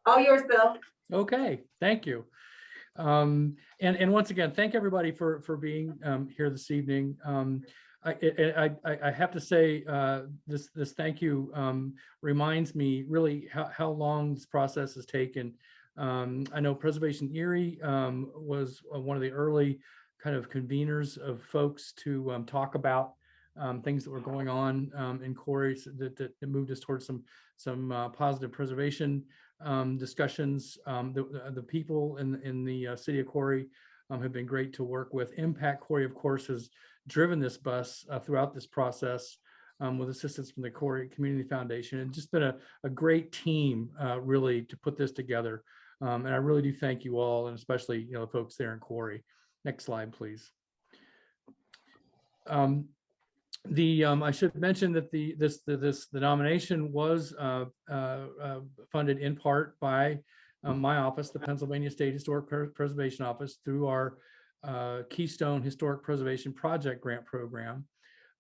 All yours, Bill. Okay, thank you. And once again, thank everybody for being here this evening. I have to say this thank you reminds me really how long this process has taken. I know Preservation Erie was one of the early kind of conveners of folks to talk about things that were going on in Corry that moved us towards some positive preservation discussions. The people in the city of Corry have been great to work with. Impact Corry, of course, has driven this bus throughout this process with assistance from the Corry Community Foundation, and just been a great team really to put this together. And I really do thank you all, and especially the folks there in Corry. Next slide, please. I should mention that the nomination was funded in part by my office, the Pennsylvania State Historic Preservation Office, through our Keystone Historic Preservation Project Grant Program.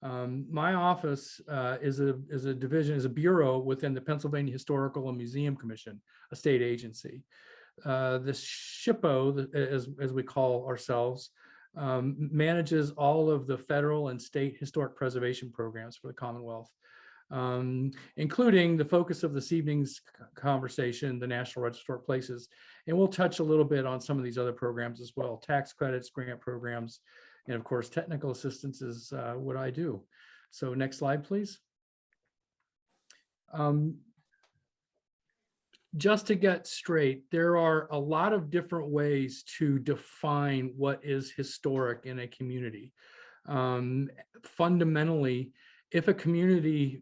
My office is a division, is a bureau within the Pennsylvania Historical and Museum Commission, a state agency. The SHPO, as we call ourselves, manages all of the federal and state historic preservation programs for the Commonwealth, including the focus of this evening's conversation, the National Register of Historic Places. And we'll touch a little bit on some of these other programs as well, tax credits, grant programs, and of course, technical assistance is what I do. So next slide, please. Just to get straight, there are a lot of different ways to define what is historic in a community. Fundamentally, if a community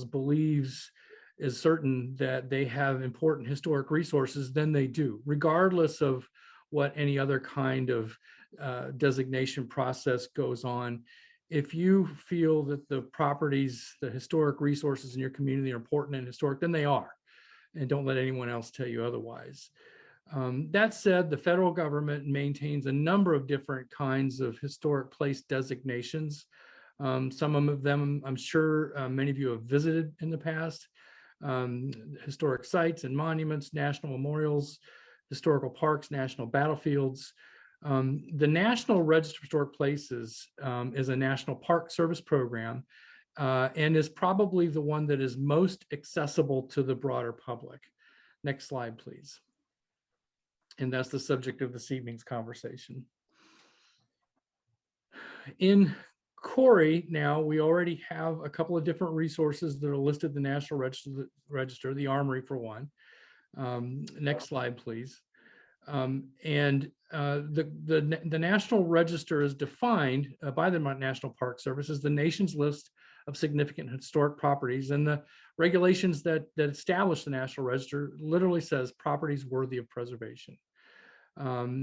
believes, is certain that they have important historic resources, then they do, regardless of what any other kind of designation process goes on. If you feel that the properties, the historic resources in your community are important and historic, then they are. And don't let anyone else tell you otherwise. That said, the federal government maintains a number of different kinds of historic place designations. Some of them, I'm sure many of you have visited in the past. Historic sites and monuments, national memorials, historical parks, national battlefields. The National Register of Historic Places is a National Park Service program and is probably the one that is most accessible to the broader public. Next slide, please. And that's the subject of this evening's conversation. In Corry, now we already have a couple of different resources that are listed in the National Register, the Armory for one. Next slide, please. The National Register is defined by the National Park Service as the nation's list of significant historic properties, and the regulations that establish the National Register literally says properties worthy of preservation.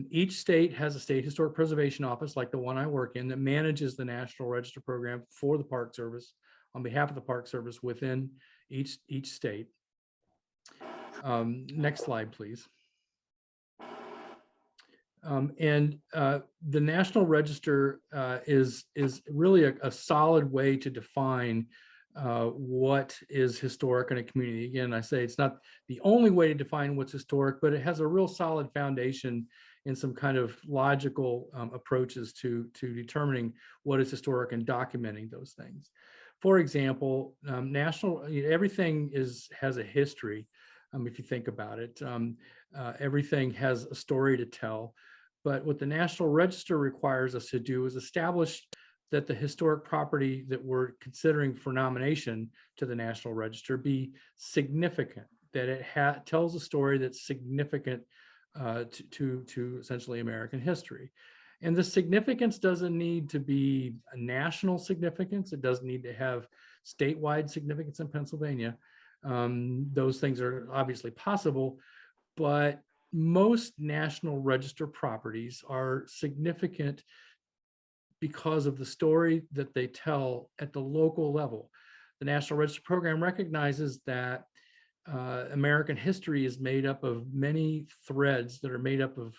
Each state has a state historic preservation office, like the one I work in, that manages the National Register program for the Park Service on behalf of the Park Service within each state. Next slide, please. The National Register is really a solid way to define what is historic in a community. Again, I say it's not the only way to define what's historic, but it has a real solid foundation in some kind of logical approaches to determining what is historic and documenting those things. For example, everything has a history. If you think about it, everything has a story to tell. But what the National Register requires us to do is establish that the historic property that we're considering for nomination to the National Register be significant, that it tells a story that's significant to essentially American history. And the significance doesn't need to be a national significance. It doesn't need to have statewide significance in Pennsylvania. Those things are obviously possible, but most National Register properties are significant because of the story that they tell at the local level. The National Register program recognizes that American history is made up of many threads that are made up of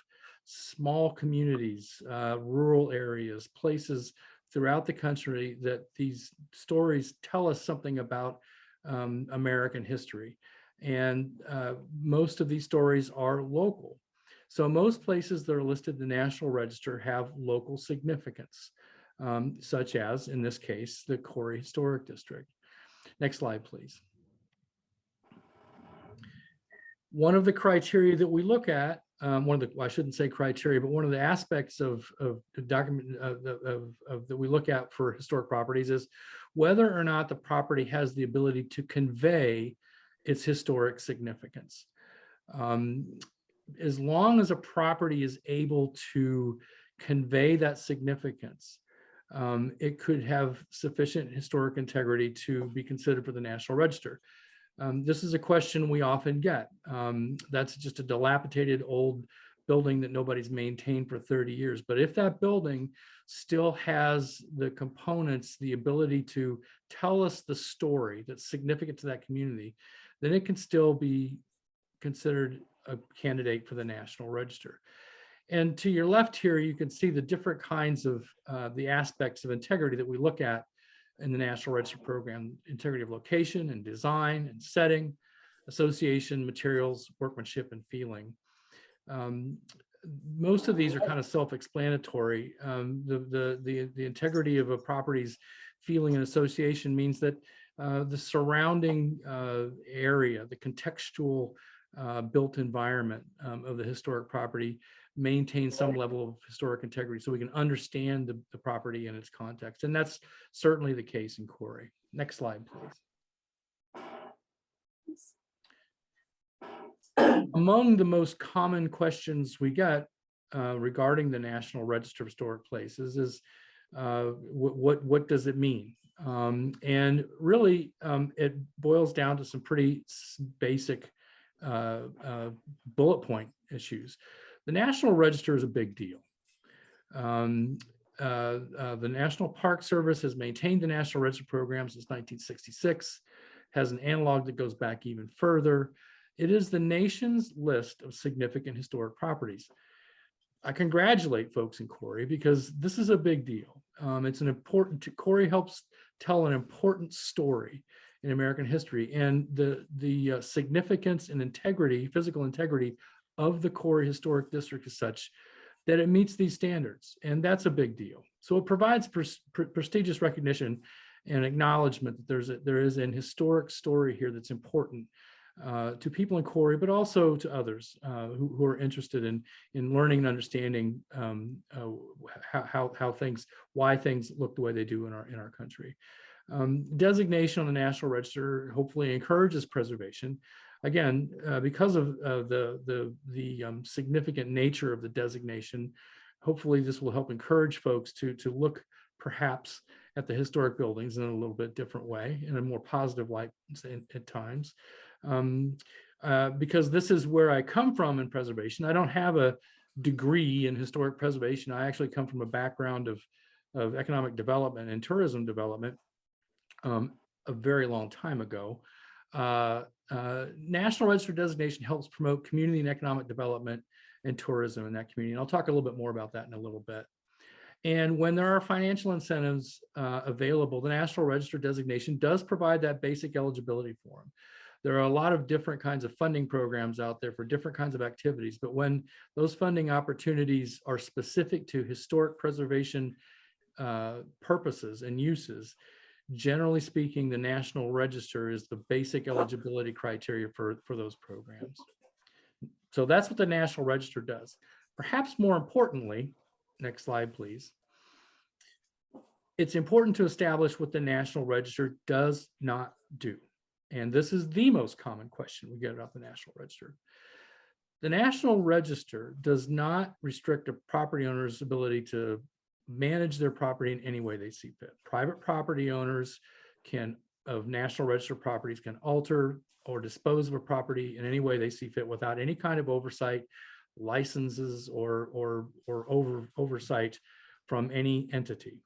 small communities, rural areas, places throughout the country, that these stories tell us something about American history. And most of these stories are local. So most places that are listed in the National Register have local significance, such as, in this case, the Corry Historic District. Next slide, please. One of the criteria that we look at, one of the, well, I shouldn't say criteria, but one of the aspects of the document that we look at for historic properties is whether or not the property has the ability to convey its historic significance. As long as a property is able to convey that significance, it could have sufficient historic integrity to be considered for the National Register. This is a question we often get. That's just a dilapidated old building that nobody's maintained for 30 years. But if that building still has the components, the ability to tell us the story that's significant to that community, then it can still be considered a candidate for the National Register. And to your left here, you can see the different kinds of the aspects of integrity that we look at in the National Register program: integrity of location and design and setting, association, materials, workmanship, and feeling. Most of these are kind of self-explanatory. The integrity of a property's feeling and association means that the surrounding area, the contextual built environment of the historic property maintains some level of historic integrity, so we can understand the property and its context. And that's certainly the case in Corry. Next slide, please. Among the most common questions we get regarding the National Register of Historic Places is what does it mean? And really, it boils down to some pretty basic bullet point issues. The National Register is a big deal. The National Park Service has maintained the National Register program since 1966, has an analog that goes back even further. It is the nation's list of significant historic properties. I congratulate folks in Corry because this is a big deal. It's an important, Corry helps tell an important story in American history, and the significance and integrity, physical integrity of the Corry Historic District is such that it meets these standards, and that's a big deal. So it provides prestigious recognition and acknowledgement that there is an historic story here that's important to people in Corry, but also to others who are interested in learning and understanding how things, why things look the way they do in our country. Designation on the National Register hopefully encourages preservation. Again, because of the significant nature of the designation, hopefully this will help encourage folks to look perhaps at the historic buildings in a little bit different way, in a more positive light at times. Because this is where I come from in preservation. I don't have a degree in historic preservation. I actually come from a background of economic development and tourism development a very long time ago. National Register designation helps promote community and economic development and tourism in that community. And I'll talk a little bit more about that in a little bit. And when there are financial incentives available, the National Register designation does provide that basic eligibility for them. There are a lot of different kinds of funding programs out there for different kinds of activities, but when those funding opportunities are specific to historic preservation purposes and uses, generally speaking, the National Register is the basic eligibility criteria for those programs. So that's what the National Register does. Perhaps more importantly, next slide, please. It's important to establish what the National Register does not do. And this is the most common question we get about the National Register. The National Register does not restrict a property owner's ability to manage their property in any way they see fit. Private property owners of National Register properties can alter or dispose of a property in any way they see fit without any kind of oversight, licenses, or oversight from any entity,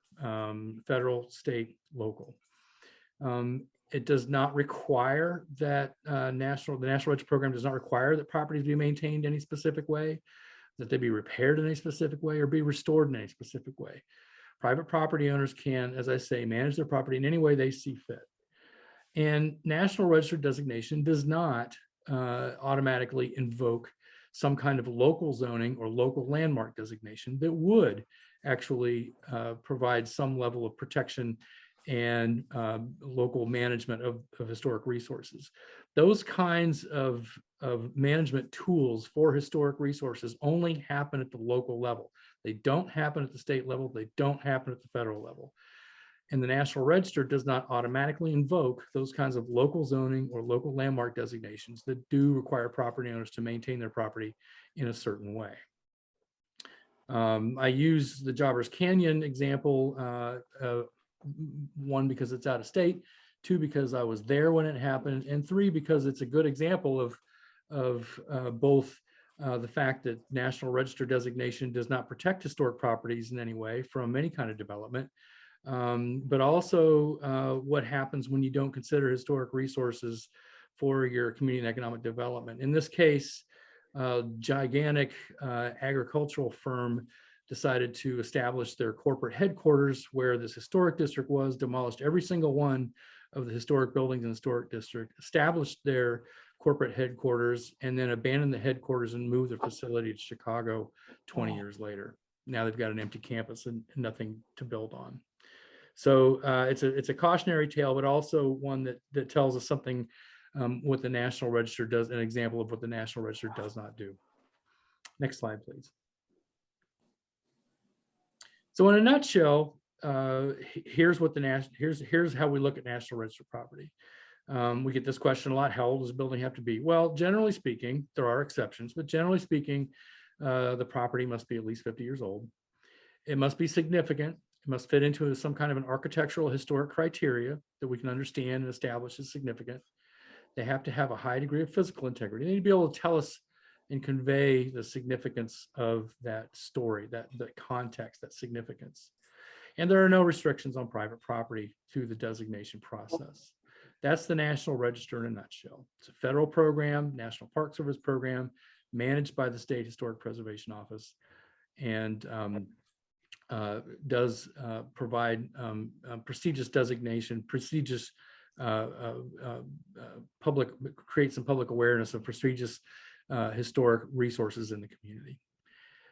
federal, state, local. It does not require that the National Register program does not require that properties be maintained any specific way, that they be repaired in a specific way, or be restored in a specific way. Private property owners can, as I say, manage their property in any way they see fit. And National Register designation does not automatically invoke some kind of local zoning or local landmark designation that would actually provide some level of protection and local management of historic resources. Those kinds of management tools for historic resources only happen at the local level. They don't happen at the state level. They don't happen at the federal level. And the National Register does not automatically invoke those kinds of local zoning or local landmark designations that do require property owners to maintain their property in a certain way. I use the Jobbers Canyon example, one, because it's out of state, two, because I was there when it happened, and three, because it's a good example of both the fact that National Register designation does not protect historic properties in any way from any kind of development, but also what happens when you don't consider historic resources for your community and economic development. In this case, a gigantic agricultural firm decided to establish their corporate headquarters where this historic district was, demolished every single one of the historic buildings in the historic district, established their corporate headquarters, and then abandoned the headquarters and moved their facility to Chicago 20 years later. Now they've got an empty campus and nothing to build on. So it's a cautionary tale, but also one that tells us something what the National Register does, an example of what the National Register does not do. Next slide, please. So in a nutshell, here's what here's how we look at National Register property. We get this question a lot: how old does a building have to be? Well, generally speaking, there are exceptions, but generally speaking, the property must be at least 50 years old. It must be significant. It must fit into some kind of an architectural historic criteria that we can understand and establish as significant. They have to have a high degree of physical integrity. They need to be able to tell us and convey the significance of that story, that context, that significance. And there are no restrictions on private property through the designation process. That's the National Register in a nutshell. It's a federal program, National Park Service program, managed by the State Historic Preservation Office, and does provide prestigious designation, prestigious create some public awareness of prestigious historic resources in the community.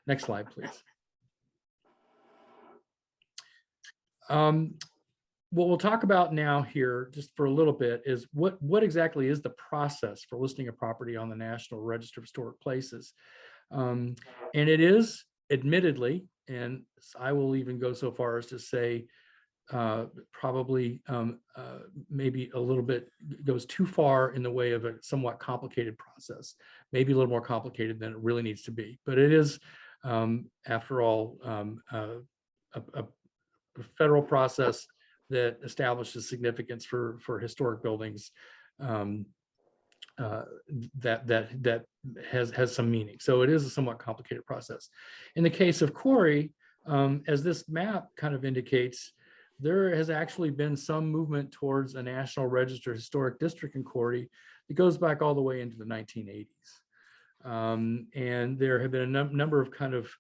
Next slide, please. What we'll talk about now here, just for a little bit, is what exactly is the process for listing a property on the National Register of Historic Places. And it is admittedly, and I will even go so far as to say probably maybe a little bit goes too far in the way of a somewhat complicated process, maybe a little more complicated than it really needs to be. But it is, after all, a federal process that establishes significance for historic buildings that has some meaning. So it is a somewhat complicated process. In the case of Corry, as this map kind of indicates, there has actually been some movement towards a National Register historic district in Corry that goes back all the way into the 1980s. And there have been a number of kind of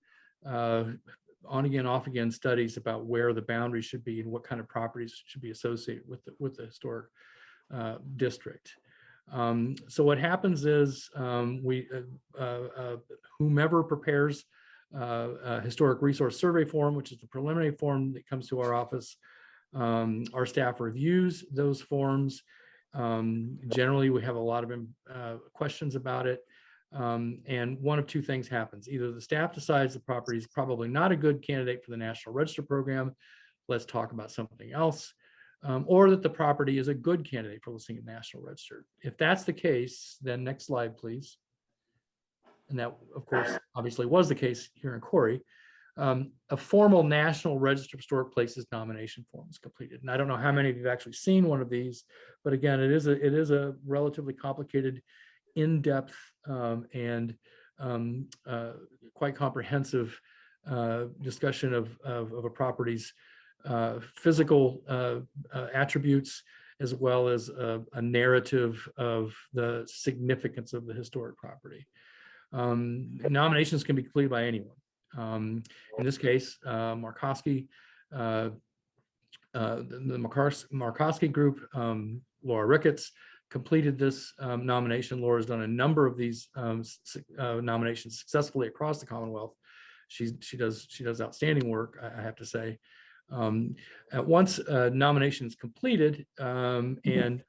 on again, off again studies about where the boundaries should be and what kind of properties should be associated with the historic district. So what happens is whomever prepares a historic resource survey form, which is the preliminary form that comes to our office, our staff reviews those forms. Generally, we have a lot of questions about it. And one of two things happens. Either the staff decides the property is probably not a good candidate for the National Register program, let's talk about something else, or that the property is a good candidate for listing in the National Register. If that's the case, then next slide, please. And that, of course, obviously was the case here in Corry. A formal National Register of Historic Places nomination form is completed. And I don't know how many of you have actually seen one of these, but again, it is a relatively complicated, in-depth and quite comprehensive discussion of a property's physical attributes, as well as a narrative of the significance of the historic property. Nominations can be completed by anyone. In this case, Markowski, the Markowski group, Laura Ricketts, completed this nomination. Laura's done a number of these nominations successfully across the Commonwealth. She does outstanding work, I have to say. Once a nomination is completed and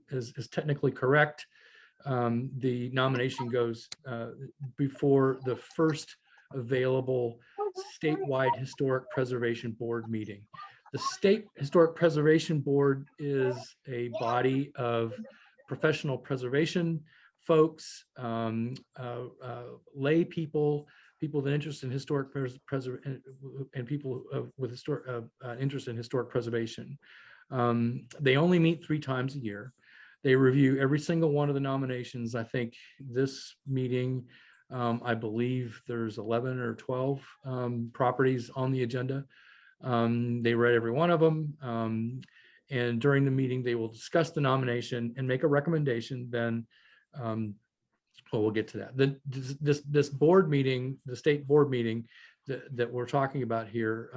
is technically correct, the nomination goes before the first available statewide historic preservation board meeting. The State Historic Preservation Board is a body of professional preservation folks, lay people, people with an interest in historic preservation, and people with historic interest in historic preservation. They only meet 3 times a year. They review every single one of the nominations. I think this meeting, I believe there's 11 or 12 properties on the agenda. They read every one of them. And during the meeting, they will discuss the nomination and make a recommendation. Then, well, we'll get to that. This board meeting, the state board meeting that we're talking about here,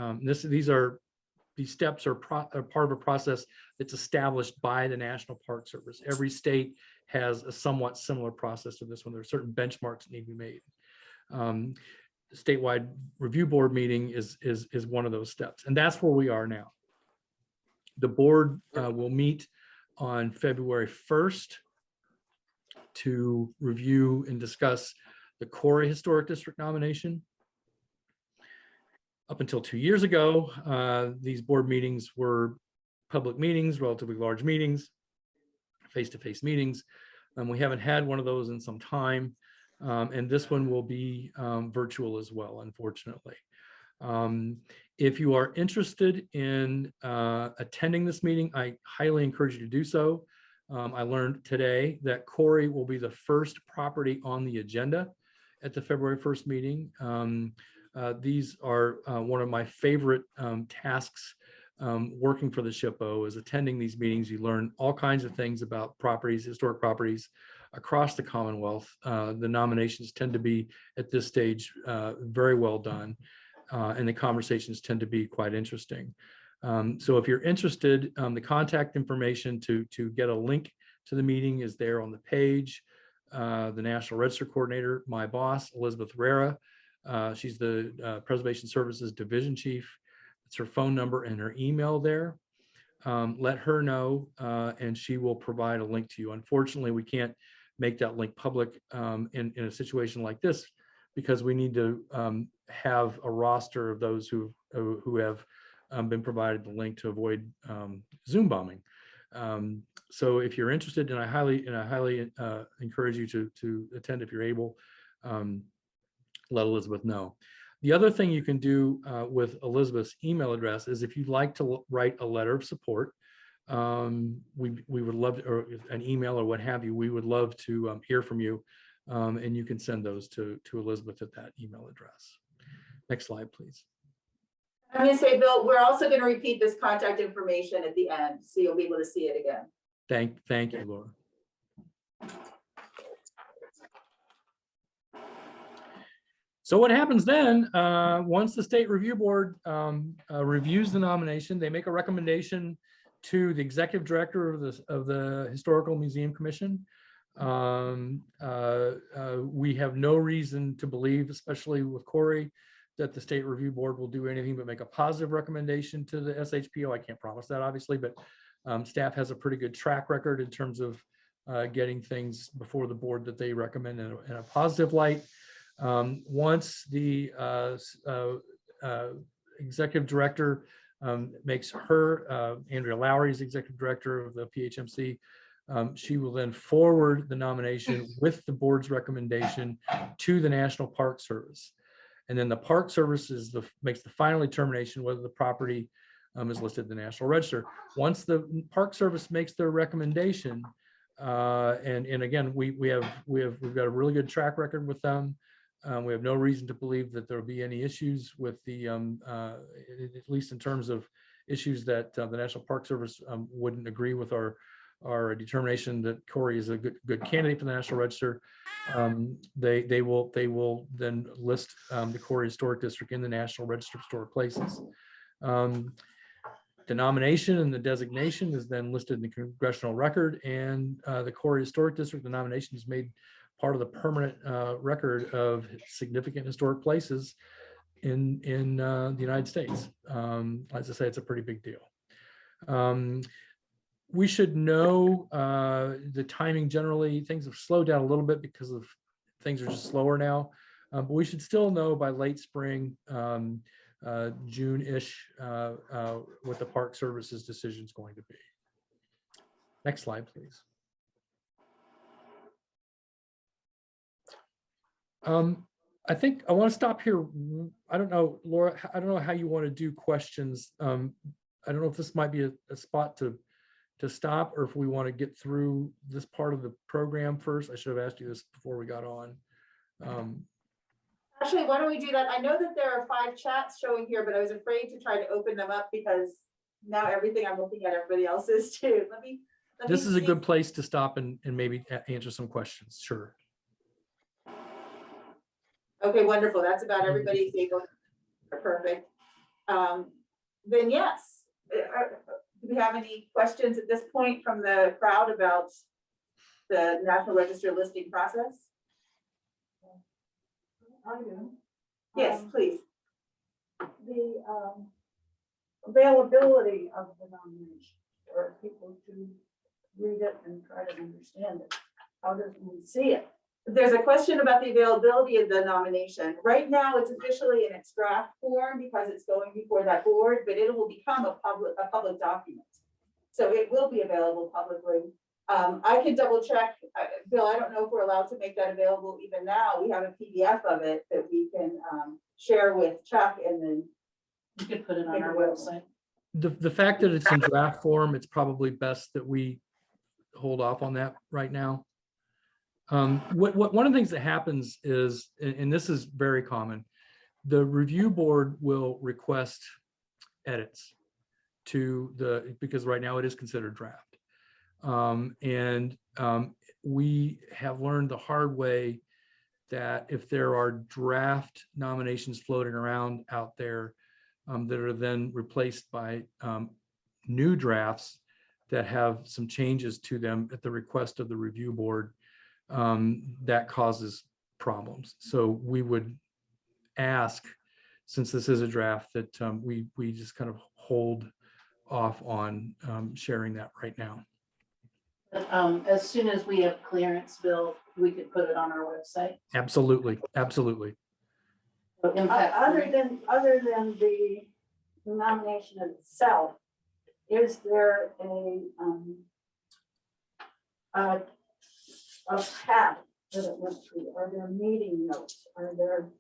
these steps are part of a process that's established by the National Park Service. Every state has a somewhat similar process to this one. There are certain benchmarks that need to be made. Statewide review board meeting is one of those steps, and that's where we are now. The board will meet on February 1st to review and discuss the Corry Historic District nomination. Up until 2 years ago, these board meetings were public meetings, relatively large meetings, face-to-face meetings. We haven't had one of those in some time, and this one will be virtual as well, unfortunately. If you are interested in attending this meeting, I highly encourage you to do so. I learned today that Corry will be the first property on the agenda at the February 1st meeting. These are one of my favorite tasks working for the SHPO, is attending these meetings. You learn all kinds of things about properties, historic properties across the Commonwealth. The nominations tend to be, at this stage, very well done, and the conversations tend to be quite interesting. So if you're interested, the contact information to get a link to the meeting is there on the page. The National Register Coordinator, my boss, Elizabeth Herrera, she's the Preservation Services Division Chief. It's her phone number and her email there. Let her know, and she will provide a link to you. Unfortunately, we can't make that link public in a situation like this, because we need to have a roster of those who have been provided the link to avoid Zoom bombing. So if you're interested, and I highly encourage you to attend if you're able, let Elizabeth know. The other thing you can do with Elizabeth's email address is, if you'd like to write a letter of support, we would love to, or an email or what have you, we would love to hear from you, and you can send those to Elizabeth at that email address. Next slide, please. I'm going to say, Bill, we're also going to repeat this contact information at the end, so you'll be able to see it again. Thank you, Laura. So what happens then, once the State Review Board reviews the nomination, they make a recommendation to the Executive Director of the Historical Museum Commission. We have no reason to believe, especially with Corry, that the State Review Board will do anything but make a positive recommendation to the SHPO. I can't promise that, obviously, but staff has a pretty good track record in terms of getting things before the board that they recommend in a positive light. Once the Executive Director makes her, Andrea Lowry's Executive Director of the PHMC, she will then forward the nomination with the board's recommendation to the National Park Service. And then the Park Service makes the final determination whether the property is listed in the National Register. Once the Park Service makes their recommendation, and again, we've got a really good track record with them. We have no reason to believe that there will be any issues with the, at least in terms of issues that the National Park Service wouldn't agree with our determination that Corry is a good candidate for the National Register. They will then list the Corry Historic District in the National Register of Historic Places. nomination and the designation is then listed in the congressional record, and the Corry Historic District, the nomination is made part of the permanent record of significant historic places in the United States. As I say, it's a pretty big deal. We should know the timing. Generally, things have slowed down a little bit because of things are just slower now, but we should still know by late spring, June-ish, what the Park Service's decision is going to be. Next slide, please. I think I want to stop here. I don't know, Laura, I don't know how you want to do questions. I don't know if this might be a spot to stop, or if we want to get through this part of the program first. I should have asked you this before we got on. Actually, why don't we do that? I know that there are 5 chats showing here, but I was afraid to try to open them up because now everything I'm looking at, everybody else is too. This is a good place to stop and maybe answer some questions. Sure. Okay, wonderful. That's about everybody's able. Perfect. Then yes. Do we have any questions at this point from the crowd about the National Register listing process? I do. Yes, please. The availability of the nomination for people to read it and try to understand it. How does one see it? There's a question about the availability of the nomination. Right now, it's officially in its draft form because it's going before that board, but it will become a public document. So it will be available publicly. I can double check, Bill, I don't know if we're allowed to make that available even now. We have a PDF of it that we can share with Chuck, and then you could put it on our website. The fact that it's in draft form, it's probably best that we hold off on that right now. One of the things that happens is, and this is very common, the review board will request edits to because right now it is considered draft. We have learned the hard way that if there are draft nominations floating around out there that are then replaced by new drafts that have some changes to them at the request of the review board, that causes problems. So we would ask, since this is a draft, that we just kind of hold off on sharing that right now. As soon as we have clearance, Bill, we could put it on our website. Absolutely, absolutely. So Other than the nomination itself, is there a path that it went through? Are there meeting notes? Are there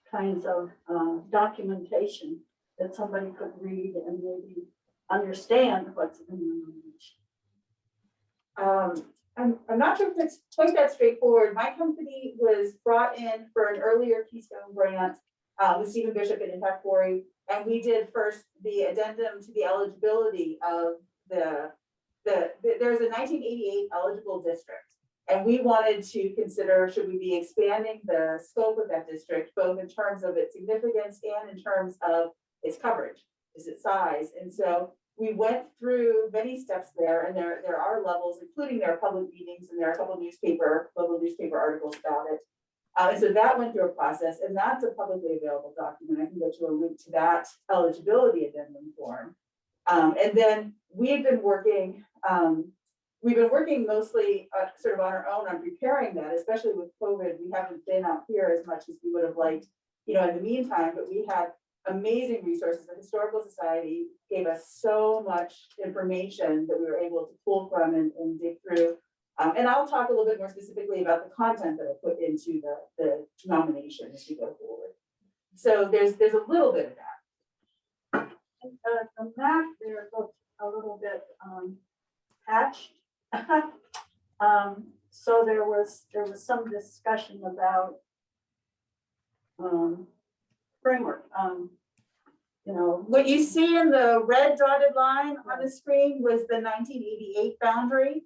kinds of documentation that somebody could read and maybe understand what's in the nomination? I'm not sure if it's quite that straightforward. My company was brought in for an earlier Keystone grant with Stephen Bishop and Impact Corry, and we did first the addendum to the eligibility of there's a 1988 eligible district, and we wanted to consider, should we be expanding the scope of that district, both in terms of its significance and in terms of its coverage, is its size. And so we went through many steps there, and there are levels, including there are public meetings, and there are a couple local newspaper articles about it. And so that went through a process, and that's a publicly available document. I can get you a link to that eligibility addendum form. And then we've been working mostly sort of on our own on preparing that, especially with COVID. We haven't been out here as much as we would have liked, in the meantime, but we had amazing resources. The Historical Society gave us so much information that we were able to pull from and dig through. And I'll talk a little bit more specifically about the content that I put into the nomination as we go forward. So there's a little bit of that. The map there looks a little bit patched. So there was some discussion about framework. What you see in the red dotted line on the screen was the 1988 boundary.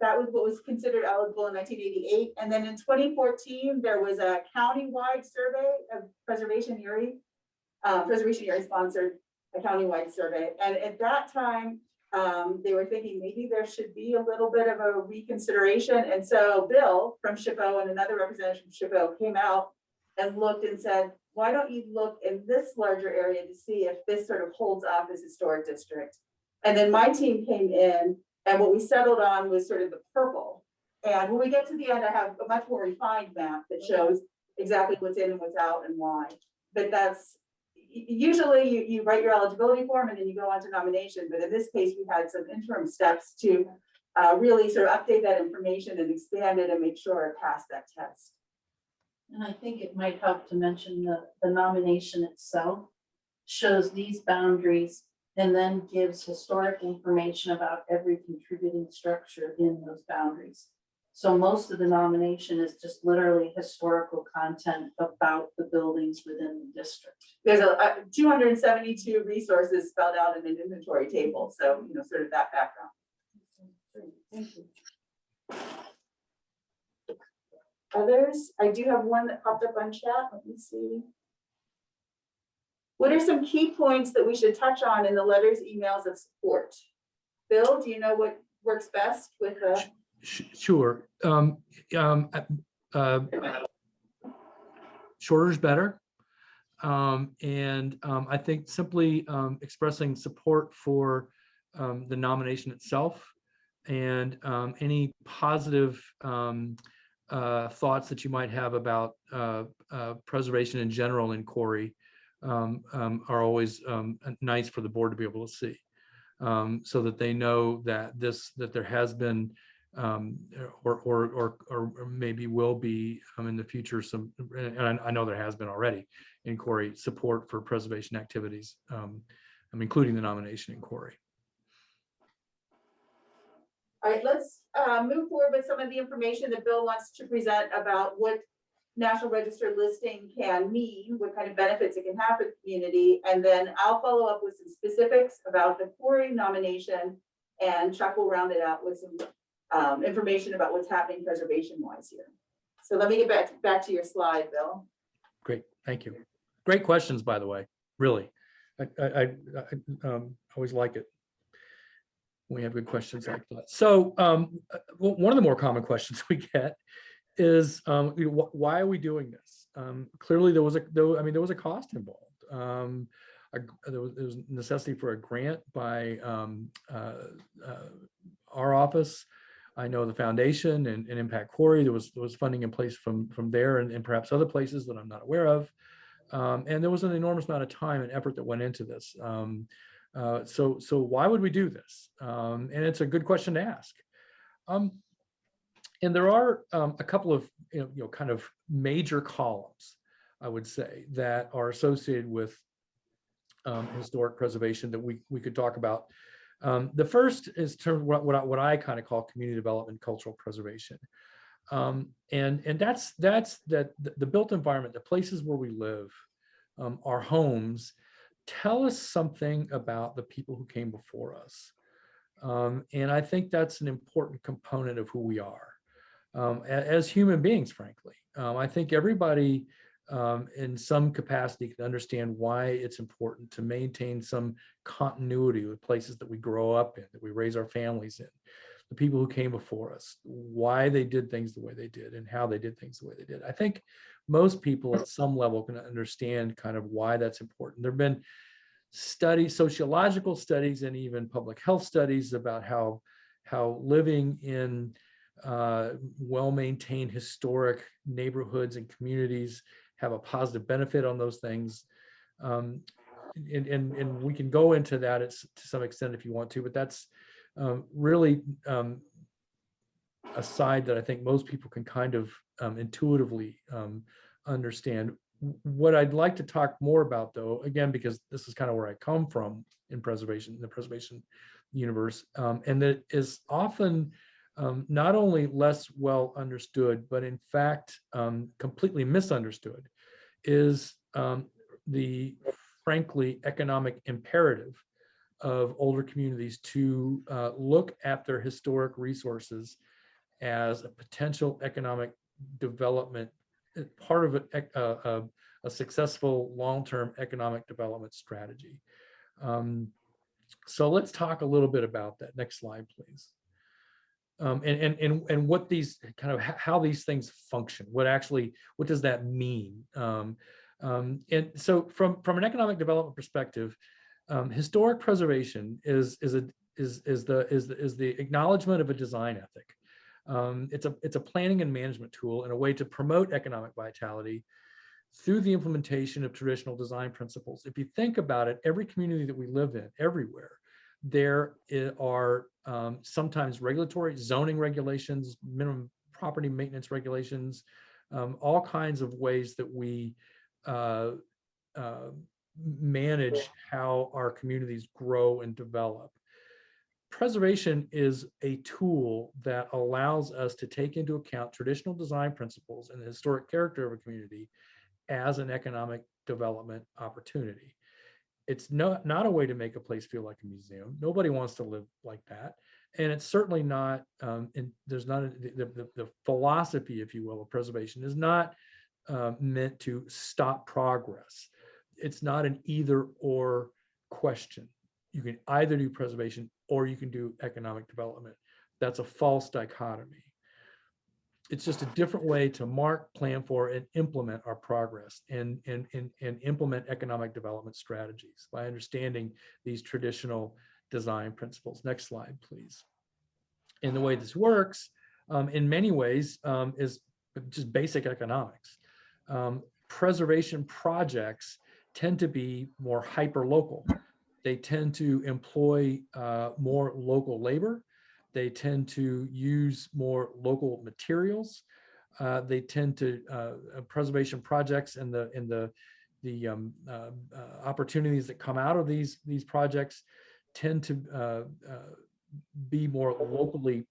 That was what was considered eligible in 1988. And then in 2014, there was a county-wide survey of Preservation Erie sponsored a countywide survey. And at that time, they were thinking maybe there should be a little bit of a reconsideration. And so Bill from SHPO and another representative from SHPO came out and looked and said, why don't you look in this larger area to see if this sort of holds up as historic district? And then my team came in, and what we settled on was sort of the purple. And when we get to the end, I have a much more refined map that shows exactly what's in and what's out and why. But that's usually you write your eligibility form and then you go on to nomination. But in this case, we had some interim steps to really sort of update that information and expand it and make sure it passed that test. And I think it might help to mention the nomination itself shows these boundaries and then gives historic information about every contributing structure in those boundaries. So most of the nomination is just literally historical content about the buildings within the district. There's a 272 resources spelled out in an inventory table. So, sort of that background. Thank you. Others, I do have one that popped up on chat. Let me see. What are some key points that we should touch on in the letters, emails of support? Bill, do you know what works best with the? Sure. Shorter is better. I think simply expressing support for the nomination itself and any positive thoughts that you might have about preservation in general in Corry are always nice for the board to be able to see, so that they know that there has been or maybe will be in the future some, and I know there has been already in Corry, support for preservation activities, including the nomination in Corry. All right, let's move forward with some of the information that Bill wants to present about what National Register listing can mean, what kind of benefits it can have for the community. And then I'll follow up with some specifics about the Corry nomination, and Chuck will round it out with some information about what's happening preservation-wise here. So let me get back to your slide, Bill. Great, thank you. Great questions, by the way, really. I always like it. We have good questions like that. So one of the more common questions we get is, why are we doing this? Clearly, there was a cost involved. There was necessity for a grant by our office. I know the foundation and Impact Corry. There was funding in place from there and perhaps other places that I'm not aware of. And there was an enormous amount of time and effort that went into this. So why would we do this? And it's a good question to ask. And there are a couple of kind of major columns, I would say, that are associated with historic preservation that we could talk about. The first is what I kind of call community development, cultural preservation, and that's the built environment, the places where we live, our homes, tell us something about the people who came before us, and I think that's an important component of who we are as human beings. Frankly, I think everybody in some capacity can understand why it's important to maintain some continuity with places that we grow up in, that we raise our families in, the people who came before us, why they did things the way they did and how they did things the way they did. I think most people at some level can understand kind of why that's important. There have been studies, sociological studies, and even public health studies about how living in well-maintained historic neighborhoods and communities have a positive benefit on those things. And we can go into that to some extent if you want to, but that's really a side that I think most people can kind of intuitively understand. What I'd like to talk more about, though, again, because this is kind of where I come from in preservation, the preservation universe, and that is often not only less well understood, but in fact completely misunderstood, is the frankly economic imperative of older communities to look at their historic resources as a potential economic development, part of a successful long-term economic development strategy. So let's talk a little bit about that. Next slide, please. And what these kind of how these things function. What does that mean? And so from an economic development perspective, historic preservation is the acknowledgement of a design ethic. It's a planning and management tool and a way to promote economic vitality through the implementation of traditional design principles. If you think about it, every community that we live in, everywhere, there are sometimes regulatory zoning regulations, minimum property maintenance regulations, all kinds of ways that we manage how our communities grow and develop. Preservation is a tool that allows us to take into account traditional design principles and the historic character of a community as an economic development opportunity. It's not a way to make a place feel like a museum. Nobody wants to live like that. And it's certainly not, there's not, the philosophy, if you will, of preservation is not meant to stop progress. It's not an either or question. You can either do preservation or you can do economic development. That's a false dichotomy. It's just a different way to mark, plan for, and implement our progress and implement economic development strategies by understanding these traditional design principles. Next slide, please. And the way this works, in many ways, is just basic economics. Preservation projects tend to be more hyper-local. They tend to employ more local labor. They tend to use more local materials. They tend to preservation projects and the opportunities that come out of these projects tend to be more locally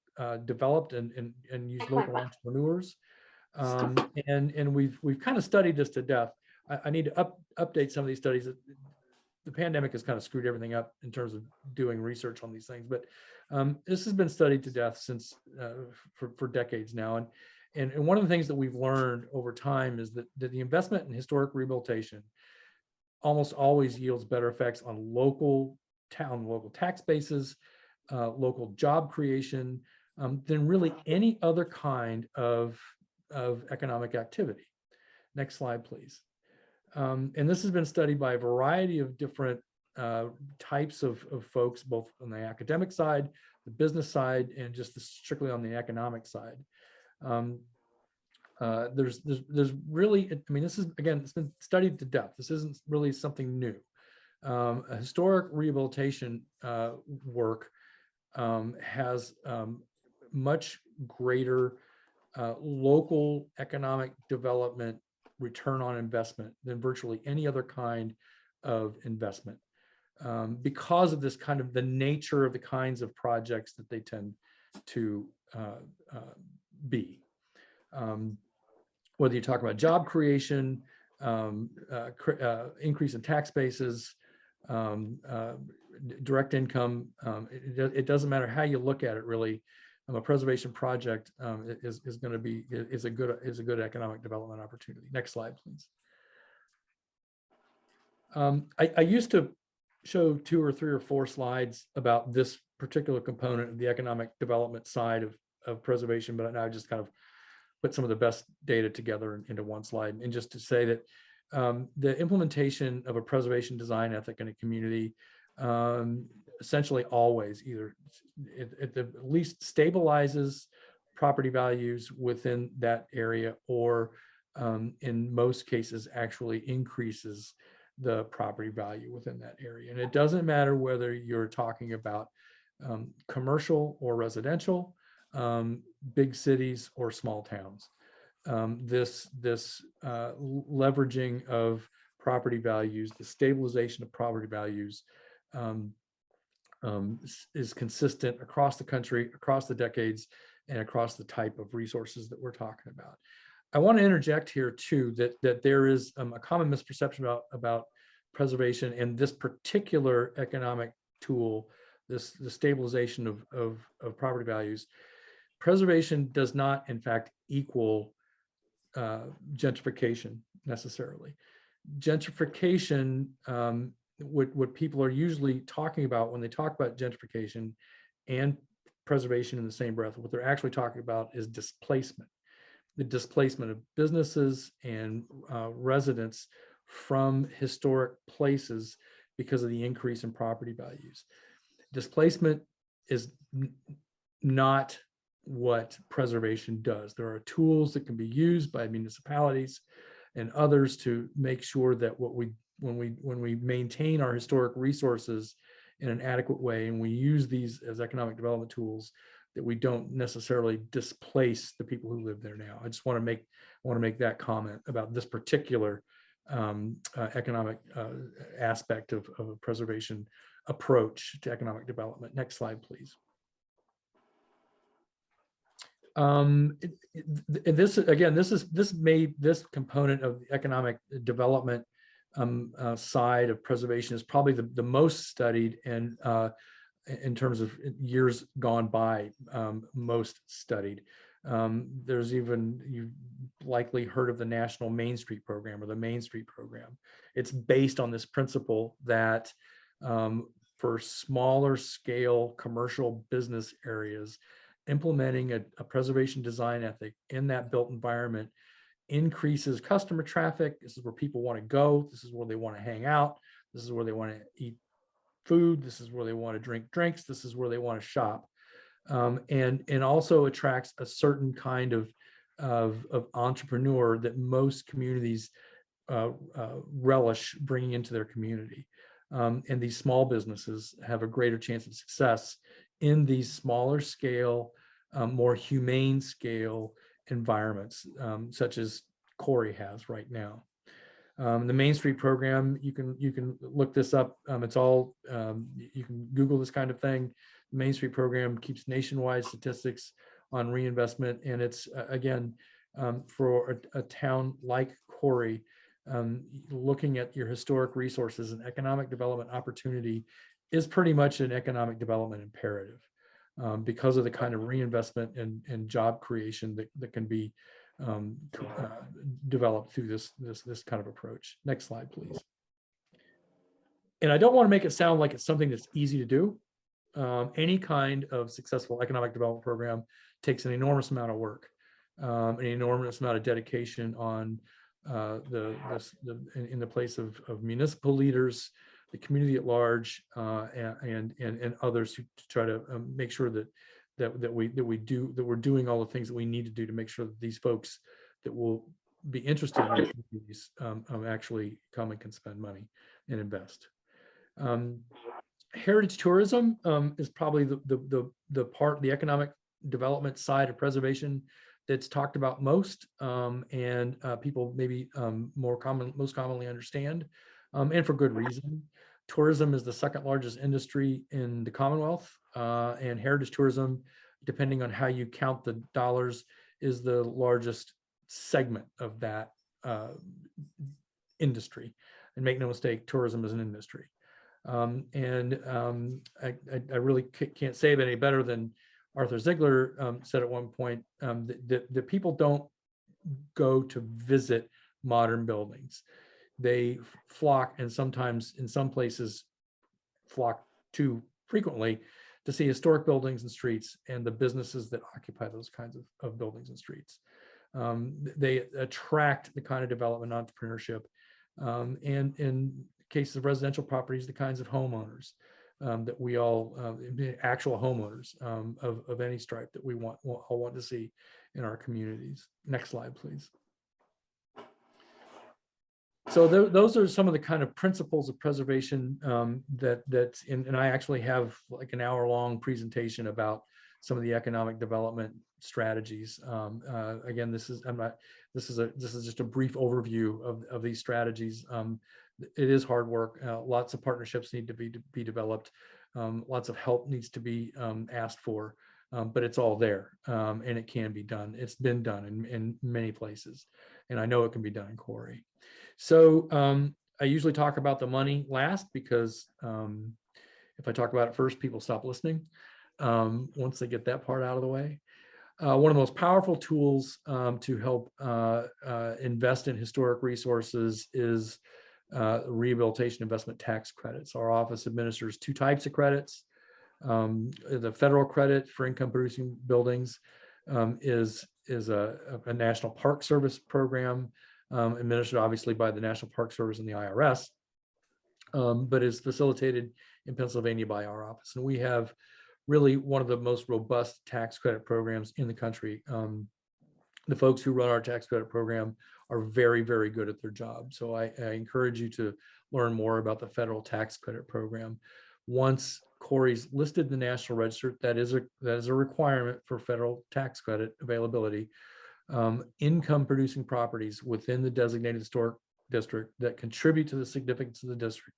developed and use local entrepreneurs. And we've kind of studied this to death. I need to update some of these studies. The pandemic has kind of screwed everything up in terms of doing research on these things, but this has been studied to death since for decades now. And one of the things that we've learned over time is that the investment in historic rehabilitation almost always yields better effects on local tax bases, local job creation, than really any other kind of economic activity. Next slide, please. And this has been studied by a variety of different types of folks, both on the academic side, the business side, and just strictly on the economic side. There's really, I mean, this is, again, it's been studied to death. This isn't really something new. A historic rehabilitation work has much greater local economic development return on investment than virtually any other kind of investment, because of this kind of the nature of the kinds of projects that they tend to be. Whether you talk about job creation, increase in tax bases, direct income, it doesn't matter how you look at it, really. A preservation project is going to be a good economic development opportunity. Next slide, please. I used to show 2 or 3 or 4 slides about this particular component of the economic development side of preservation, but now I just kind of put some of the best data together into one slide. And just to say that the implementation of a preservation design ethic in a community essentially always either at the least stabilizes property values within that area, or in most cases actually increases the property value within that area. And it doesn't matter whether you're talking about commercial or residential, big cities or small towns. This leveraging of property values, the stabilization of property values is consistent across the country, across the decades, and across the type of resources that we're talking about. I want to interject here too that there is a common misperception about preservation and this particular economic tool, the stabilization of property values. Preservation does not, in fact, equal gentrification necessarily. Gentrification what people are usually talking about when they talk about gentrification and preservation in the same breath, what they're actually talking about is displacement. The displacement of businesses and residents from historic places because of the increase in property values. Displacement is not what preservation does. There are tools that can be used by municipalities and others to make sure that when we maintain our historic resources in an adequate way, and we use these as economic development tools, that we don't necessarily displace the people who live there now. I just want to make that comment about this particular economic aspect of a preservation approach to economic development. Next slide, please. This made this component of the economic development side of preservation is probably the most studied, and in terms of years gone by, most studied. There's even, you've likely heard of the National Main Street Program or the Main Street Program. It's based on this principle that for smaller scale commercial business areas, implementing a preservation design ethic in that built environment increases customer traffic. This is where people want to go. This is where they want to hang out. This is where they want to eat food. This is where they want to drink drinks. This is where they want to shop. And also attracts a certain kind of entrepreneur that most communities relish bringing into their community. And these small businesses have a greater chance of success in these smaller scale, more humane scale environments, such as Corry has right now. The Main Street Program, you can look this up. It's all, you can Google this kind of thing. The Main Street Program keeps nationwide statistics on reinvestment, and it's again, for a town like Corry, looking at your historic resources and economic development opportunity is pretty much an economic development imperative, because of the kind of reinvestment and job creation that can be developed through this kind of approach. Next slide, please. And I don't want to make it sound like it's something that's easy to do. Any kind of successful economic development program takes an enormous amount of work, an enormous amount of dedication on in the place of municipal leaders, the community at large, and others who try to make sure that we're doing all the things that we need to do to make sure that these folks that will be interested in these actually come and can spend money and invest. Heritage tourism is probably the economic development side of preservation that's talked about most, and people maybe most commonly understand, and for good reason. Tourism is the second largest industry in the Commonwealth, and heritage tourism, depending on how you count the dollars, is the largest segment of that industry. And make no mistake, tourism is an industry. I really can't say it any better than Arthur Ziegler said at one point, that people don't go to visit modern buildings. They flock, and sometimes in some places flock too frequently, to see historic buildings and streets and the businesses that occupy those kinds of buildings and streets. They attract the kind of development entrepreneurship, and in cases of residential properties, the kinds of homeowners that we all, actual homeowners of any stripe that we all want to see in our communities. Next slide, please. So those are some of the kind of principles of preservation and I actually have like an hour-long presentation about some of the economic development strategies. Again, this is just a brief overview of these strategies. It is hard work. Lots of partnerships need to be developed. Lots of help needs to be asked for, but it's all there, and it can be done. It's been done in many places, and I know it can be done in Corry. So I usually talk about the money last, because if I talk about it first, people stop listening once they get that part out of the way. One of the most powerful tools to help invest in historic resources is Rehabilitation Investment Tax Credits. Our office administers two types of credits. The federal credit for income producing buildings is a National Park Service program, administered obviously by the National Park Service and the IRS, but is facilitated in Pennsylvania by our office. And we have really one of the most robust tax credit programs in the country. The folks who run our tax credit program are very, very good at their job. So I encourage you to learn more about the federal tax credit program. Once Corry's listed in the National Register, that is a requirement for federal tax credit availability. Income producing properties within the designated historic district that contribute to the significance of the district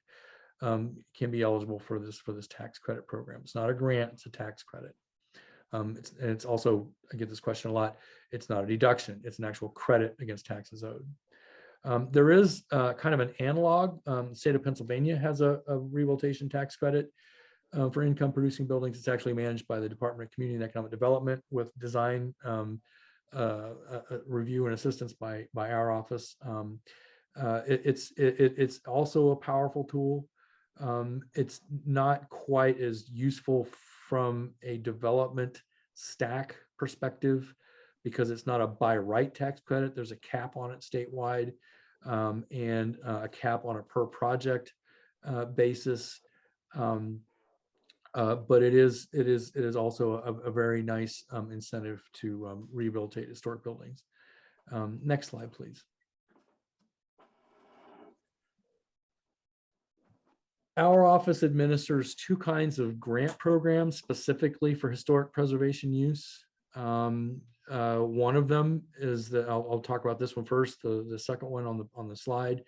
can be eligible for this tax credit program. It's not a grant, it's a tax credit. It's also, I get this question a lot, it's not a deduction, it's an actual credit against taxes owed. There is kind of an analog. The state of Pennsylvania has a rehabilitation tax credit for income producing buildings. It's actually managed by the Department of Community and Economic Development with design review and assistance by our office. It's also a powerful tool. It's not quite as useful from a development stack perspective because it's not a by right tax credit. There's a cap on it statewide and a cap on a per project basis. But it is also a very nice incentive to rehabilitate historic buildings. Next slide, please. Our office administers two kinds of grant programs specifically for historic preservation use. One of them is I'll talk about this one first. The second one on the slide,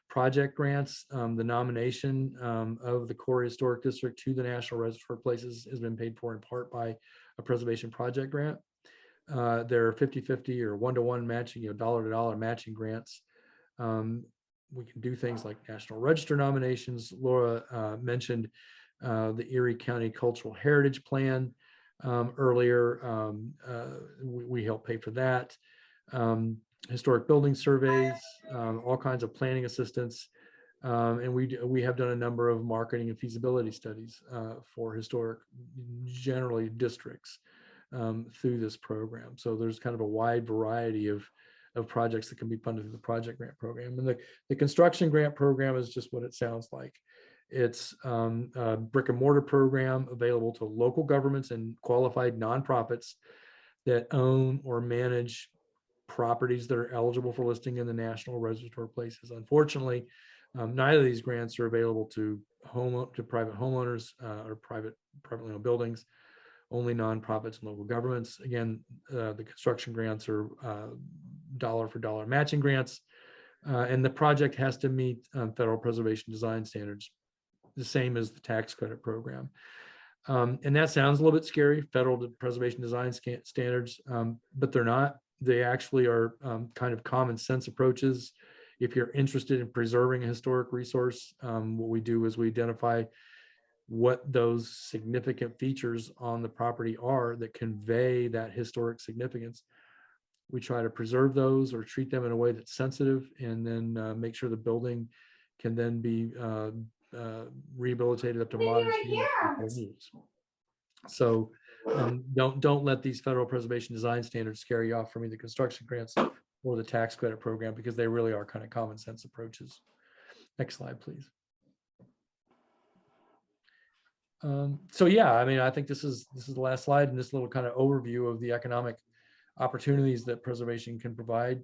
project grants. The nomination of the Corry Historic District to the National Register of Places has been paid for in part by a preservation project grant. There are 50-50 or 1-to-1 matching, dollar-to-dollar matching grants. We can do things like National Register nominations. Laura mentioned the Erie County Cultural Heritage Plan earlier. We help pay for that. Historic building surveys, all kinds of planning assistance. And we have done a number of marketing and feasibility studies for historic, generally districts through this program. So there's kind of a wide variety of projects that can be funded through the project grant program. And the construction grant program is just what it sounds like. It's a brick and mortar program available to local governments and qualified nonprofits that own or manage properties that are eligible for listing in the National Register of Places. Unfortunately, neither of these grants are available to private homeowners or privately owned buildings. Only nonprofits and local governments. Again, the construction grants are dollar for dollar matching grants, and the project has to meet federal preservation design standards, the same as the tax credit program. And that sounds a little bit scary, federal preservation design standards, but they're not. They actually are kind of common sense approaches. If you're interested in preserving a historic resource, what we do is we identify what those significant features on the property are that convey that historic significance. We try to preserve those or treat them in a way that's sensitive, and then make sure the building can then be rehabilitated up to modern standards. So don't let these federal preservation design standards scare you off from either construction grants or the tax credit program, because they really are kind of common sense approaches. Next slide, please. So yeah, I mean, I think this is the last slide in this little kind of overview of the economic opportunities that preservation can provide.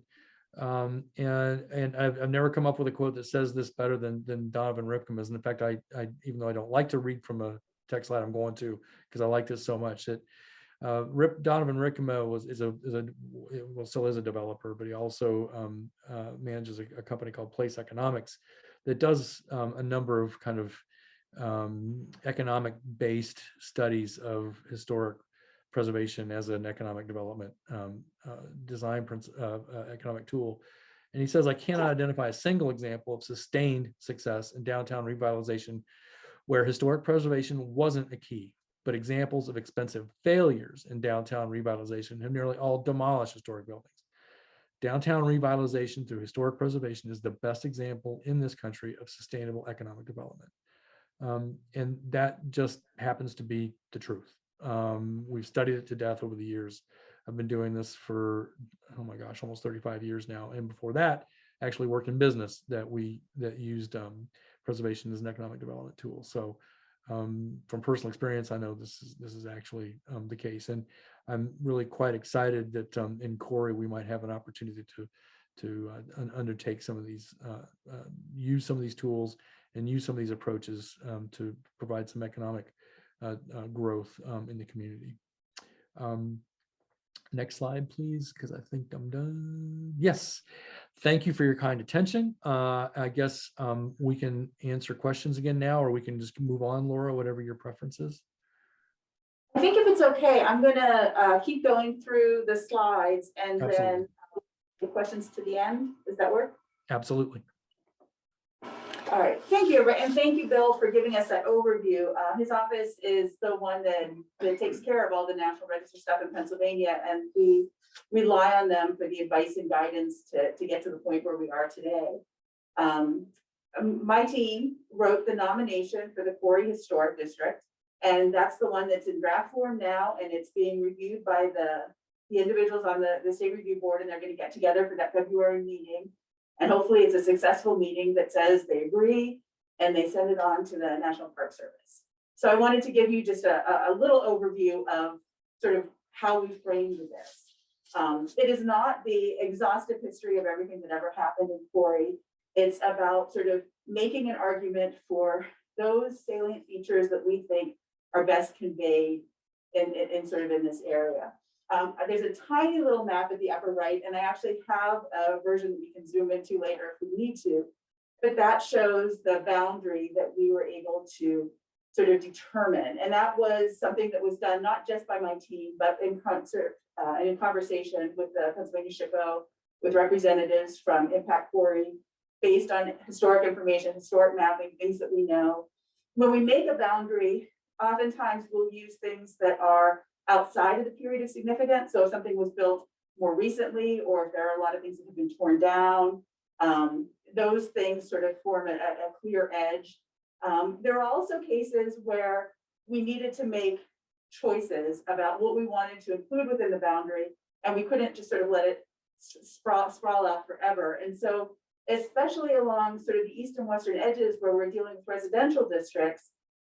And I've never come up with a quote that says this better than Donovan Ripkema's. And in fact, I even though I don't like to read from a text slide, I'm going to, because I like this so much. That Donovan Ripkema still is a developer, but he also manages a company called Place Economics that does a number of kind of economic based studies of historic preservation as an economic development design economic tool. And he says, I cannot identify a single example of sustained success in downtown revitalization where historic preservation wasn't a key, but examples of expensive failures in downtown revitalization have nearly all demolished historic buildings. Downtown revitalization through historic preservation is the best example in this country of sustainable economic development. And that just happens to be the truth. We've studied it to death over the years. I've been doing this for, oh my gosh, almost 35 years now. And before that, actually worked in business that used preservation as an economic development tool. So from personal experience, I know this is actually the case. And I'm really quite excited that in Corry, we might have an opportunity to undertake some of these, use some of these tools and use some of these approaches to provide some economic growth in the community. Next slide, please, because I think I'm done. Yes, thank you for your kind attention. I guess we can answer questions again now, or we can just move on, Laura, whatever your preference is. I think if it's okay, I'm gonna keep going through the slides and Absolutely. then the questions to the end. Does that work? Absolutely. All right, thank you, and thank you, Bill, for giving us that overview. His office is the one that takes care of all the National Register stuff in Pennsylvania, and we rely on them for the advice and guidance to get to the point where we are today. My team wrote the nomination for the Corry Historic District, and that's the one that's in draft form now, and it's being reviewed by the individuals on the State Review Board, and they're going to get together for that February meeting. And hopefully it's a successful meeting that says they agree and they send it on to the National Park Service. So I wanted to give you just a little overview of sort of how we framed this. It is not the exhaustive history of everything that ever happened in Corry. It's about sort of making an argument for those salient features that we think are best conveyed in sort of in this area. There's a tiny little map at the upper right, and I actually have a version that we can zoom into later if we need to, but that shows the boundary that we were able to sort of determine. And that was something that was done not just by my team, but in concert and in conversation with the Pennsylvania SHPO, with representatives from Impact Corry, based on historic information, historic mapping, things that we know. When we make a boundary, oftentimes we'll use things that are outside of the period of significance. So if something was built more recently, or if there are a lot of things that have been torn down, those things sort of form a clear edge. There are also cases where we needed to make choices about what we wanted to include within the boundary, and we couldn't just sort of let it sprawl out forever. And so, especially along sort of the east and western edges where we're dealing with residential districts,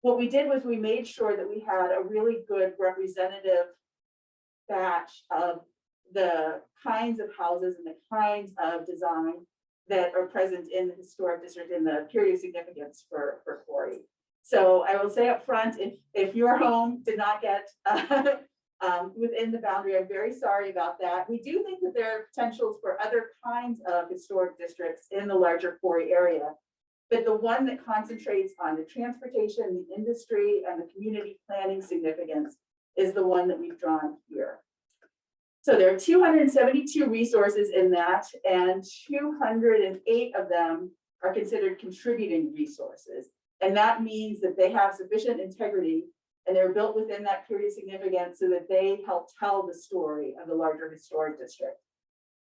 what we did was we made sure that we had a really good representative batch of the kinds of houses and the kinds of design that are present in the historic district in the period of significance for Corry. So I will say up front, if your home did not get within the boundary, I'm very sorry about that. We do think that there are potentials for other kinds of historic districts in the larger Corry area. But the one that concentrates on the transportation, the industry, and the community planning significance is the one that we've drawn here. So there are 272 resources in that, and 208 of them are considered contributing resources. And that means that they have sufficient integrity and they're built within that period of significance so that they help tell the story of the larger historic district.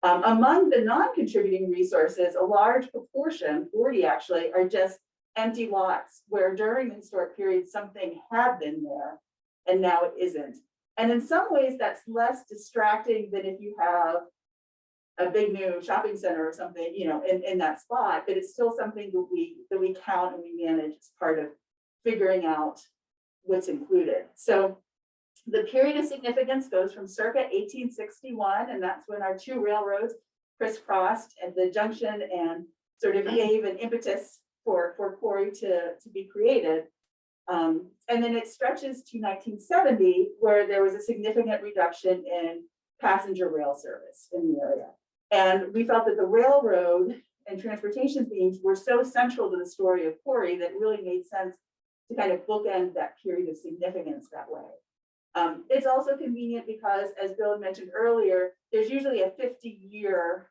Among the non-contributing resources, a large proportion, 40 actually, are just empty lots where during the historic period something had been there and now it isn't. And in some ways that's less distracting than if you have a big new shopping center or something, you know, in that spot, but it's still something that we count and we manage as part of figuring out what's included. So the period of significance goes from circa 1861, and that's when our two railroads crisscrossed at the junction and sort of gave an impetus for Corry to be created. And then it stretches to 1970, where there was a significant reduction in passenger rail service in the area. And we felt that the railroad and transportation themes were so central to the story of Corry that it really made sense to kind of bookend that period of significance that way. It's also convenient because, as Bill had mentioned earlier, there's usually a 50-year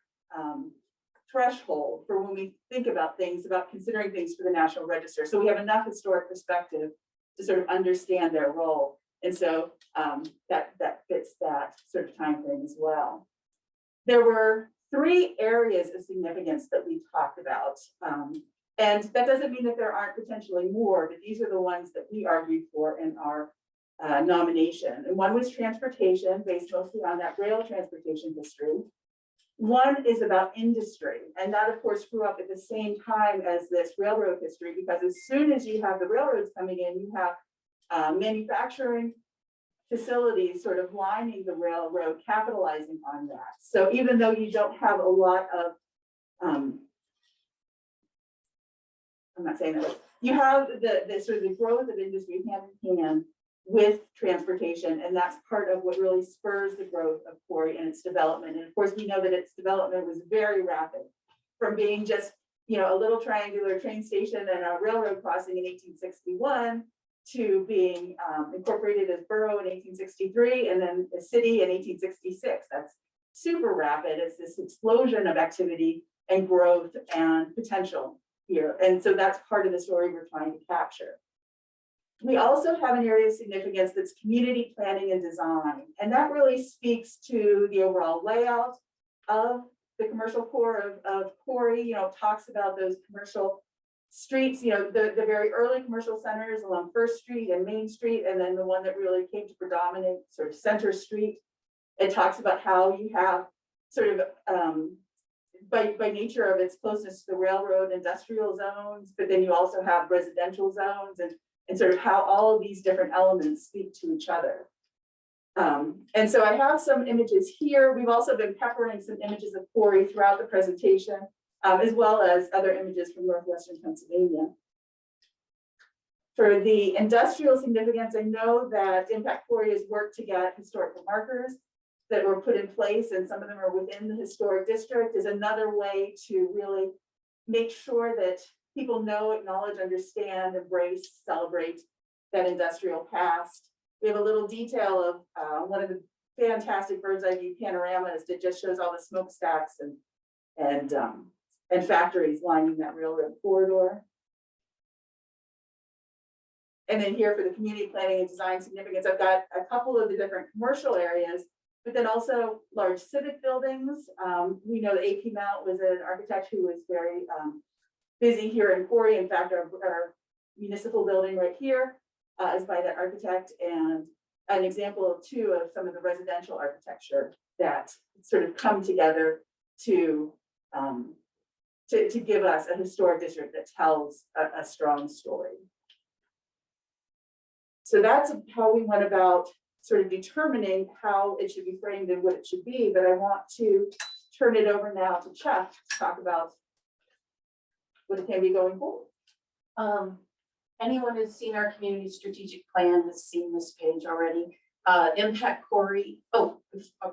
threshold for when we think about things, about considering things for the National Register. So we have enough historic perspective to sort of understand their role. And so that fits that sort of time frame as well. There were three areas of significance that we talked about. And that doesn't mean that there aren't potentially more, but these are the ones that we argued for in our nomination. And one was transportation, based mostly on that rail transportation history. One is about industry, and that of course grew up at the same time as this railroad history, because as soon as you have the railroads coming in, you have manufacturing facilities sort of lining the railroad, capitalizing on that. So even though you don't have a lot of, I'm not saying that, you have the sort of the growth of industry hand in hand with transportation, and that's part of what really spurs the growth of Corry and its development. And of course, we know that its development was very rapid, from being just, you know, a little triangular train station and a railroad crossing in 1861 to being incorporated as borough in 1863, and then a city in 1866. That's super rapid. It's this explosion of activity and growth and potential here. And so that's part of the story we're trying to capture. We also have an area of significance that's community planning and design. And that really speaks to the overall layout of the commercial core of Corry. You know, talks about those commercial streets, you know, the very early commercial centers along First Street and Main Street, and then the one that really came to predominate, sort of Center Street. It talks about how you have sort of, by nature of its closeness to the railroad, industrial zones, but then you also have residential zones, and sort of how all of these different elements speak to each other. And so I have some images here. We've also been peppering some images of Corry throughout the presentation, as well as other images from Northwestern Pennsylvania. For the industrial significance, I know that Impact Corry has worked to get historical markers that were put in place, and some of them are within the historic district, is another way to really make sure that people know, acknowledge, understand, embrace, celebrate that industrial past. We have a little detail of one of the fantastic bird's eye view panoramas that just shows all the smokestacks and factories lining that railroad corridor. And then here for the community planning and design significance, I've got a couple of the different commercial areas, but then also large civic buildings. We know that AP Mount was an architect who was very busy here in Corry. In fact, our municipal building right here is by that architect, and an example too of some of the residential architecture that sort of come together to give us a historic district that tells a strong story. So that's how we went about sort of determining how it should be framed and what it should be. But I want to turn it over now to Chuck to talk about what it can be going forward. Anyone who's seen our community strategic plan has seen this page already. Impact Corry. Oh,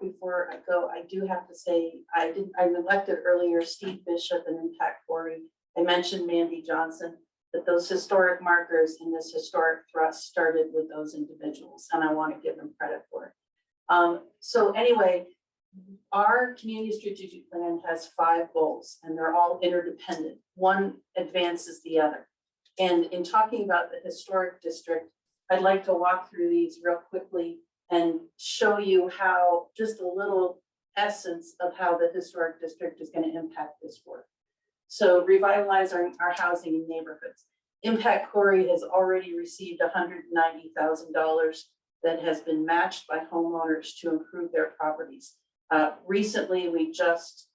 before I go, I do have to say, I elected earlier Steve Bishop and Impact Corry. I mentioned Mandy Johnson, that those historic markers in this historic thrust started with those individuals, and I want to give them credit for it. So anyway, our community strategic plan has 5 goals, and they're all interdependent. One advances the other. And in talking about the historic district, I'd like to walk through these real quickly and show you how, just a little essence of how the historic district is going to impact this work. So revitalize our housing and neighborhoods. Impact Corry has already received $190,000 that has been matched by homeowners to improve their properties. Recently, we just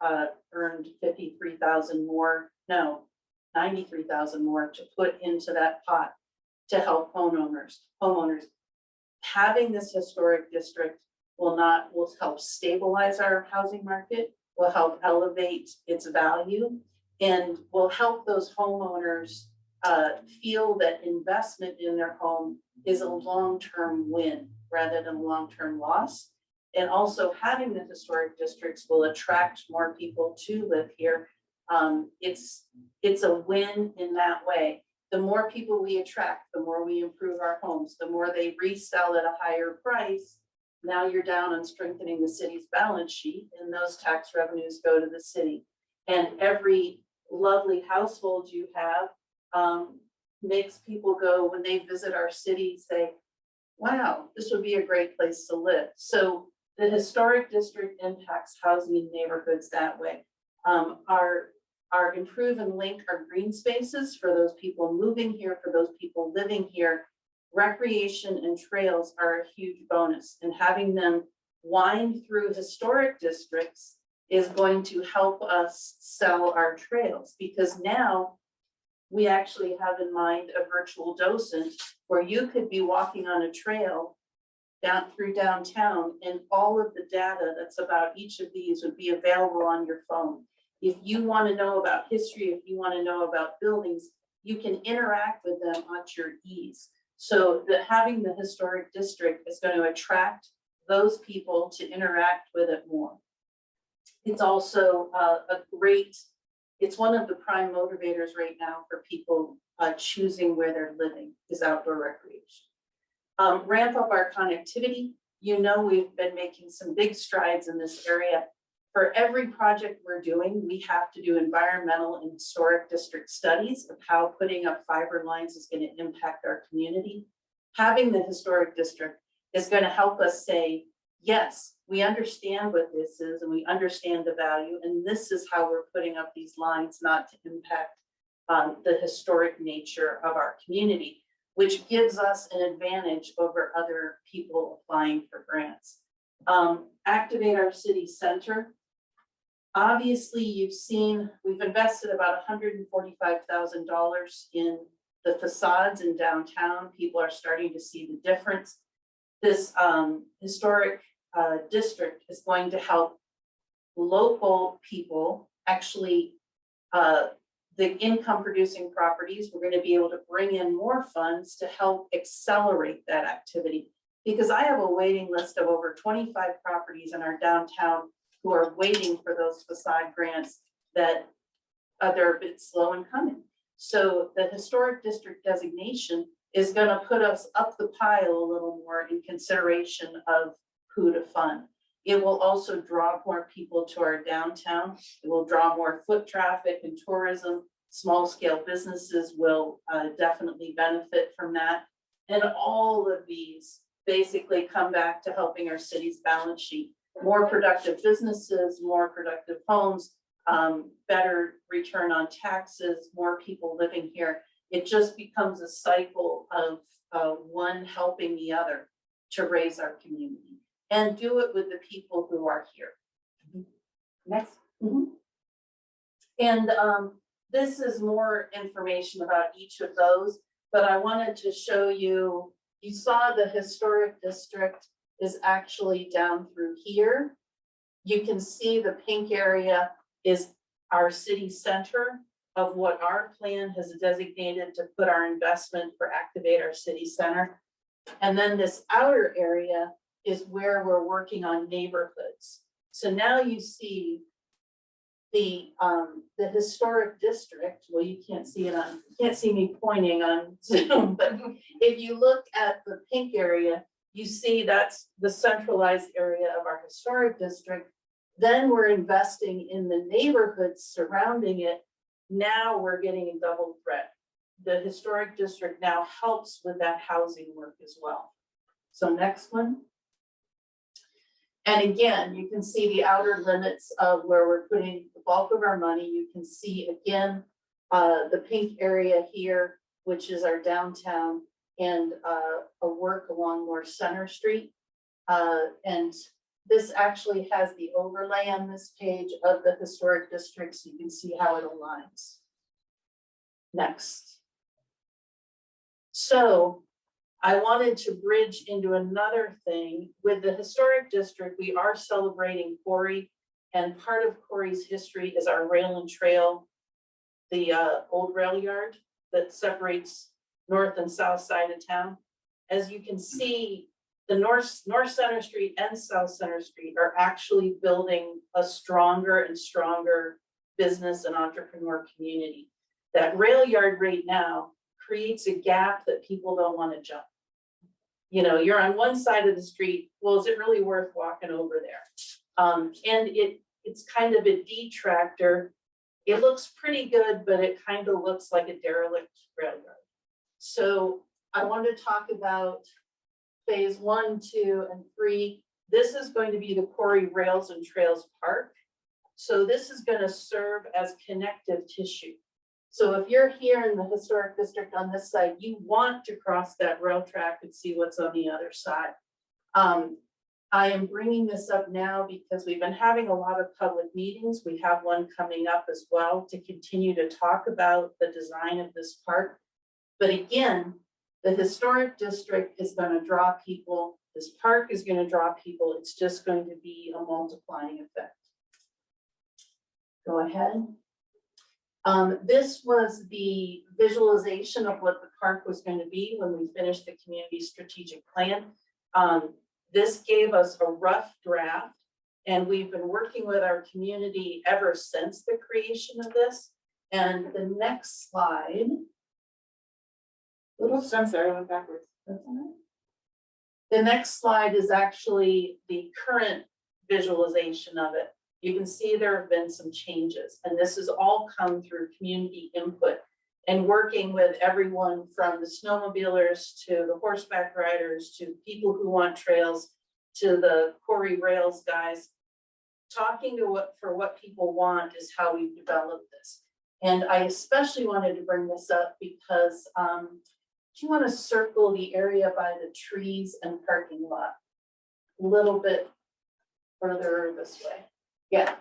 earned 53,000 more, no, 93,000 more to put into that pot to help homeowners. Having this historic district will help stabilize our housing market, will help elevate its value, and will help those homeowners feel that investment in their home is a long-term win rather than a long-term loss. And also having the historic districts will attract more people to live here. It's a win in that way. The more people we attract, the more we improve our homes, the more they resell at a higher price. Now you're down on strengthening the city's balance sheet, and those tax revenues go to the city. And every lovely household you have makes people go, when they visit our city, say, wow, this would be a great place to live. So the historic district impacts housing in neighborhoods that way. Our improve and link our green spaces for those people moving here, for those people living here. Recreation and trails are a huge bonus, and having them wind through historic districts is going to help us sell our trails, because now we actually have in mind a virtual docent where you could be walking on a trail down through downtown, and all of the data that's about each of these would be available on your phone. If you want to know about history, if you want to know about buildings, you can interact with them at your ease. So that having the historic district is going to attract those people to interact with it more. It's also it's one of the prime motivators right now for people choosing where they're living is outdoor recreation. Ramp up our connectivity. You know, we've been making some big strides in this area. For every project we're doing, we have to do environmental and historic district studies of how putting up fiber lines is going to impact our community. Having the historic district is going to help us say, yes, we understand what this is and we understand the value, and this is how we're putting up these lines not to impact the historic nature of our community, which gives us an advantage over other people applying for grants. Activate our city center. Obviously, you've seen, we've invested about $145,000 in the facades in downtown. People are starting to see the difference. This historic district is going to help local people actually, the income producing properties, we're going to be able to bring in more funds to help accelerate that activity. Because I have a waiting list of over 25 properties in our downtown who are waiting for those facade grants that they're a bit slow in coming. So the historic district designation is going to put us up the pile a little more in consideration of who to fund. It will also draw more people to our downtown. It will draw more foot traffic and tourism. Small scale businesses will definitely benefit from that. And all of these basically come back to helping our city's balance sheet. More productive businesses, more productive homes, better return on taxes, more people living here. It just becomes a cycle of one helping the other to raise our community, and do it with the people who are here. Next. And this is more information about each of those, but I wanted to show you, you saw the historic district is actually down through here. You can see the pink area is our city center of what our plan has designated to put our investment for Activate Our City Center. And then this outer area is where we're working on neighborhoods. So now you see the historic district. Well, you can't see it on, you can't see me pointing on Zoom, but if you look at the pink area, you see that's the centralized area of our historic district. Then we're investing in the neighborhoods surrounding it. Now we're getting a double threat. The historic district now helps with that housing work as well. So next one. And again, you can see the outer limits of where we're putting the bulk of our money. You can see again, the pink area here, which is our downtown, and a work along North Center Street. And this actually has the overlay on this page of the historic district, so you can see how it aligns. Next. So I wanted to bridge into another thing. With the historic district, we are celebrating Corry, and part of Corry's history is our rail and trail, the old rail yard that separates north and south side of town. As you can see, the North Center Street and South Center Street are actually building a stronger and stronger business and entrepreneur community. That rail yard right now creates a gap that people don't want to jump. You know, you're on one side of the street. Well, is it really worth walking over there? And it's kind of a detractor. It looks pretty good, but it kind of looks like a derelict rail yard. So I want to talk about phase 1, 2, and 3. this is going to be the Corry Rails and Trails Park. So this is going to serve as connective tissue. So if you're here in the historic district on this side, you want to cross that rail track and see what's on the other side. I am bringing this up now because we've been having a lot of public meetings. We have one coming up as well to continue to talk about the design of this park. But again, the historic district is going to draw people. This park is going to draw people. It's just going to be a multiplying effect. Go ahead. This was the visualization of what the park was going to be when we finished the community strategic plan. This gave us a rough draft, and we've been working with our community ever since the creation of this. And the next slide. Oops, I'm sorry, I went backwards. That's all right. The next slide is actually the current visualization of it. You can see there have been some changes, and this has all come through community input and working with everyone from the snowmobilers to the horseback riders to people who want trails to the Corry Rails guys. Talking to what people want is how we've developed this. And I especially wanted to bring this up because do you want to circle the area by the trees and parking lot a little bit further this way? Yeah,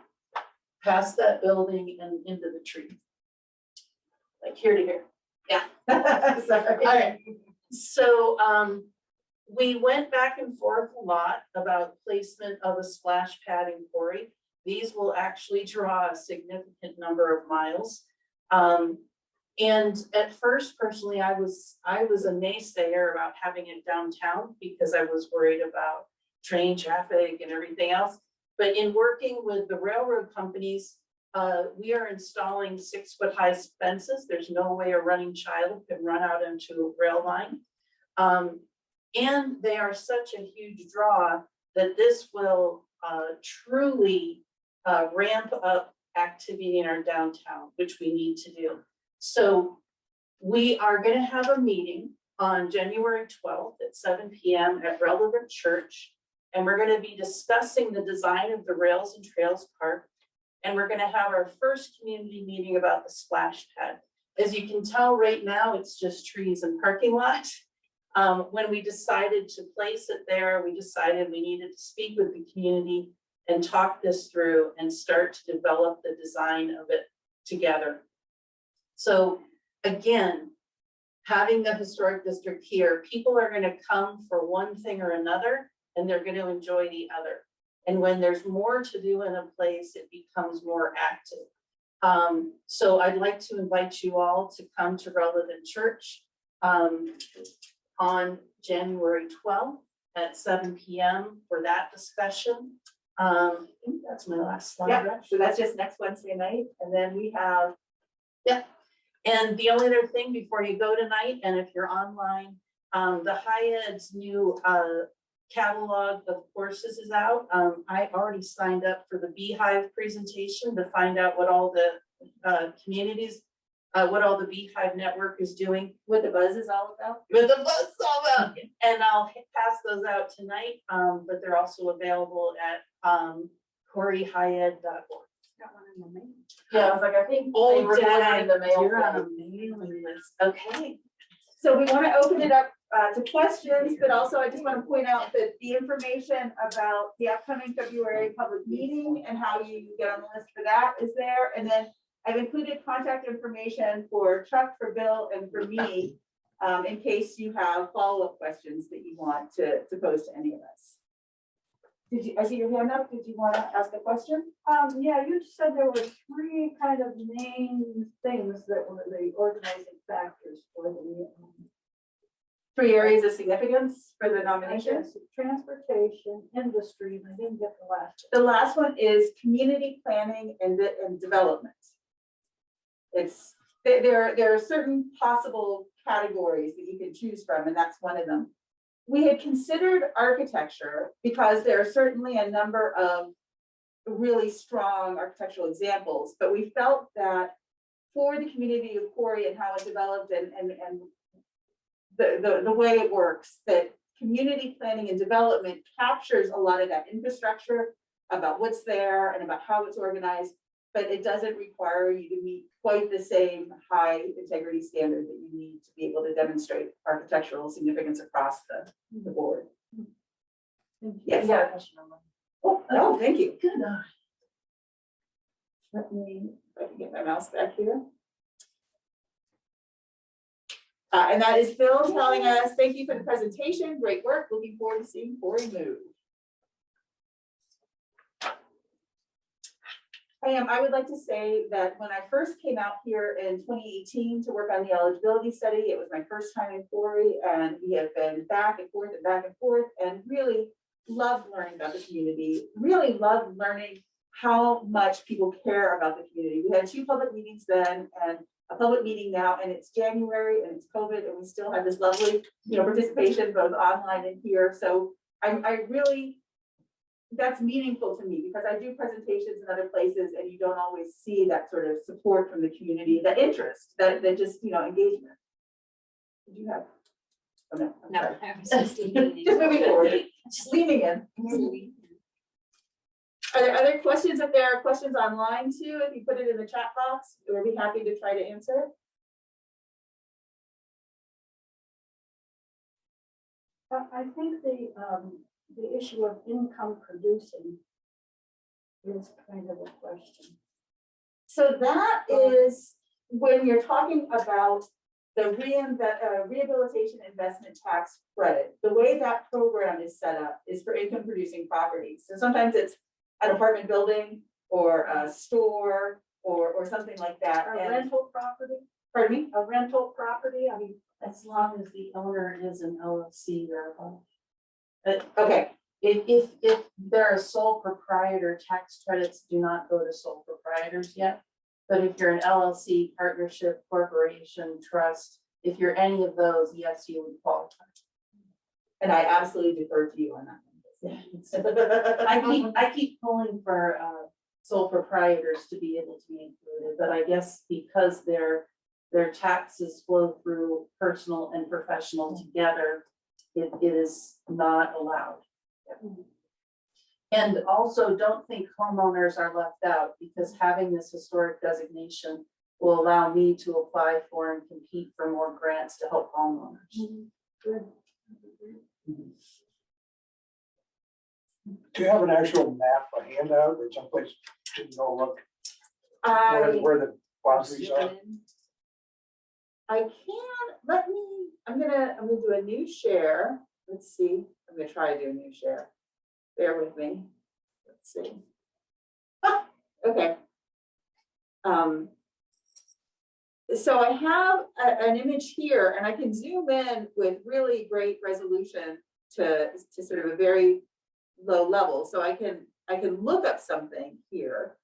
past that building and into the tree. Like here to here. Yeah. Sorry. All right. So we went back and forth a lot about placement of a splash pad in Corry. These will actually draw a significant number of miles. And at first, personally, I was a naysayer about having it downtown because I was worried about train traffic and everything else. But in working with the railroad companies, we are installing 6-foot-high fences. There's no way a running child can run out into a rail line. And they are such a huge draw that this will truly ramp up activity in our downtown, which we need to do. So we are going to have a meeting on January 12th at 7 p.m. at Relevant Church. And we're going to be discussing the design of the Rails and Trails Park. And we're going to have our first community meeting about the splash pad. As you can tell right now, it's just trees and parking lot. When we decided to place it there, we decided we needed to speak with the community and talk this through and start to develop the design of it together. So again, having the historic district here, people are going to come for one thing or another, and they're going to enjoy the other. And when there's more to do in a place, it becomes more active. So I'd like to invite you all to come to Relevant Church on January 12th at 7 p.m. for that discussion. I think that's my last slide. Yeah, so that's just next Wednesday night. And then we have. Yeah. And the only other thing before you go tonight, and if you're online, the High Ed's new catalog of courses is out. I already signed up for the Beehive presentation to find out what all the communities, what all the Beehive network is doing. What the buzz is all about. What the buzz is all about. And I'll pass those out tonight, but they're also available at corryhighed.org. Got one in the mail. Yeah, I was like, I think they Oh, were Dad, in the mail. you're on a mailing list. Okay. So we want to open it up to questions, but also I just want to point out that the information about the upcoming February public meeting and how you get on the list for that is there. And then I've included contact information for Chuck, for Bill, and for me, in case you have follow-up questions that you want to pose to any of us. Did you, I see your hand up. Did you want to ask a question? Yeah, you said there were 3 kind of main things that were the organizing factors for the 3 areas of significance for the nomination. transportation, industry, and I didn't get the last. The last one is community planning and development. It's there are certain possible categories that you can choose from, and that's one of them. We had considered architecture because there are certainly a number of really strong architectural examples, but we felt that for the community of Corry and how it developed and the way it works, that community planning and development captures a lot of that infrastructure about what's there and about how it's organized, but it doesn't require you to meet quite the same high integrity standard that you need to be able to demonstrate architectural significance across the board. Yes. Yeah. Oh, thank you. Good. Let me, if I can get my mouse back here. And that is Phil telling us, thank you for the presentation, great work, looking forward to seeing Corry move. I would like to say that when I first came out here in 2018 to work on the eligibility study, it was my first time in Corry, and we have been back and forth and really loved learning about the community, really loved learning how much people care about the community. We had 2 public meetings then and a public meeting now, and it's January and it's COVID, and we still have this lovely, participation both online and here. So I really, that's meaningful to me because I do presentations in other places and you don't always see that sort of support from the community, that interest, that just, engagement. Did you have? Oh, no. I'm No, sorry. I was just leaning Just moving forward, Just leaning in. Are there other questions? If there are questions online too, if you put it in the chat box, we'll be happy to try to answer. I think the issue of income producing is kind of a question. So that is when you're talking about the Rehabilitation Investment Tax Credit. The way that program is set up is for income producing properties. So sometimes it's an apartment building or a store or something like that. A And- rental property, Pardon me? a rental property, I mean, As long as the owner is an LLC or above. Okay, If they're a sole proprietor, tax credits do not go to sole proprietors yet. But if you're an LLC, partnership, corporation, trust, if you're any of those, yes, you would qualify. and I absolutely defer to you on that one. I keep pulling for sole proprietors to be able to be included, but I guess because their taxes flow through personal and professional together, it is not allowed. And also, don't think homeowners are left out, because having this historic designation will allow me to apply for and compete for more grants to help homeowners. good. Do you have an actual map, a handout, or someplace to go look where the boundaries are? I can, I'm gonna do a new share. Let's see, I'm gonna try to do a new share. Bear with me. Let's see. Ah, okay. So I have an image here, and I can zoom in with really great resolution to sort of a very low level. So I can look up something here.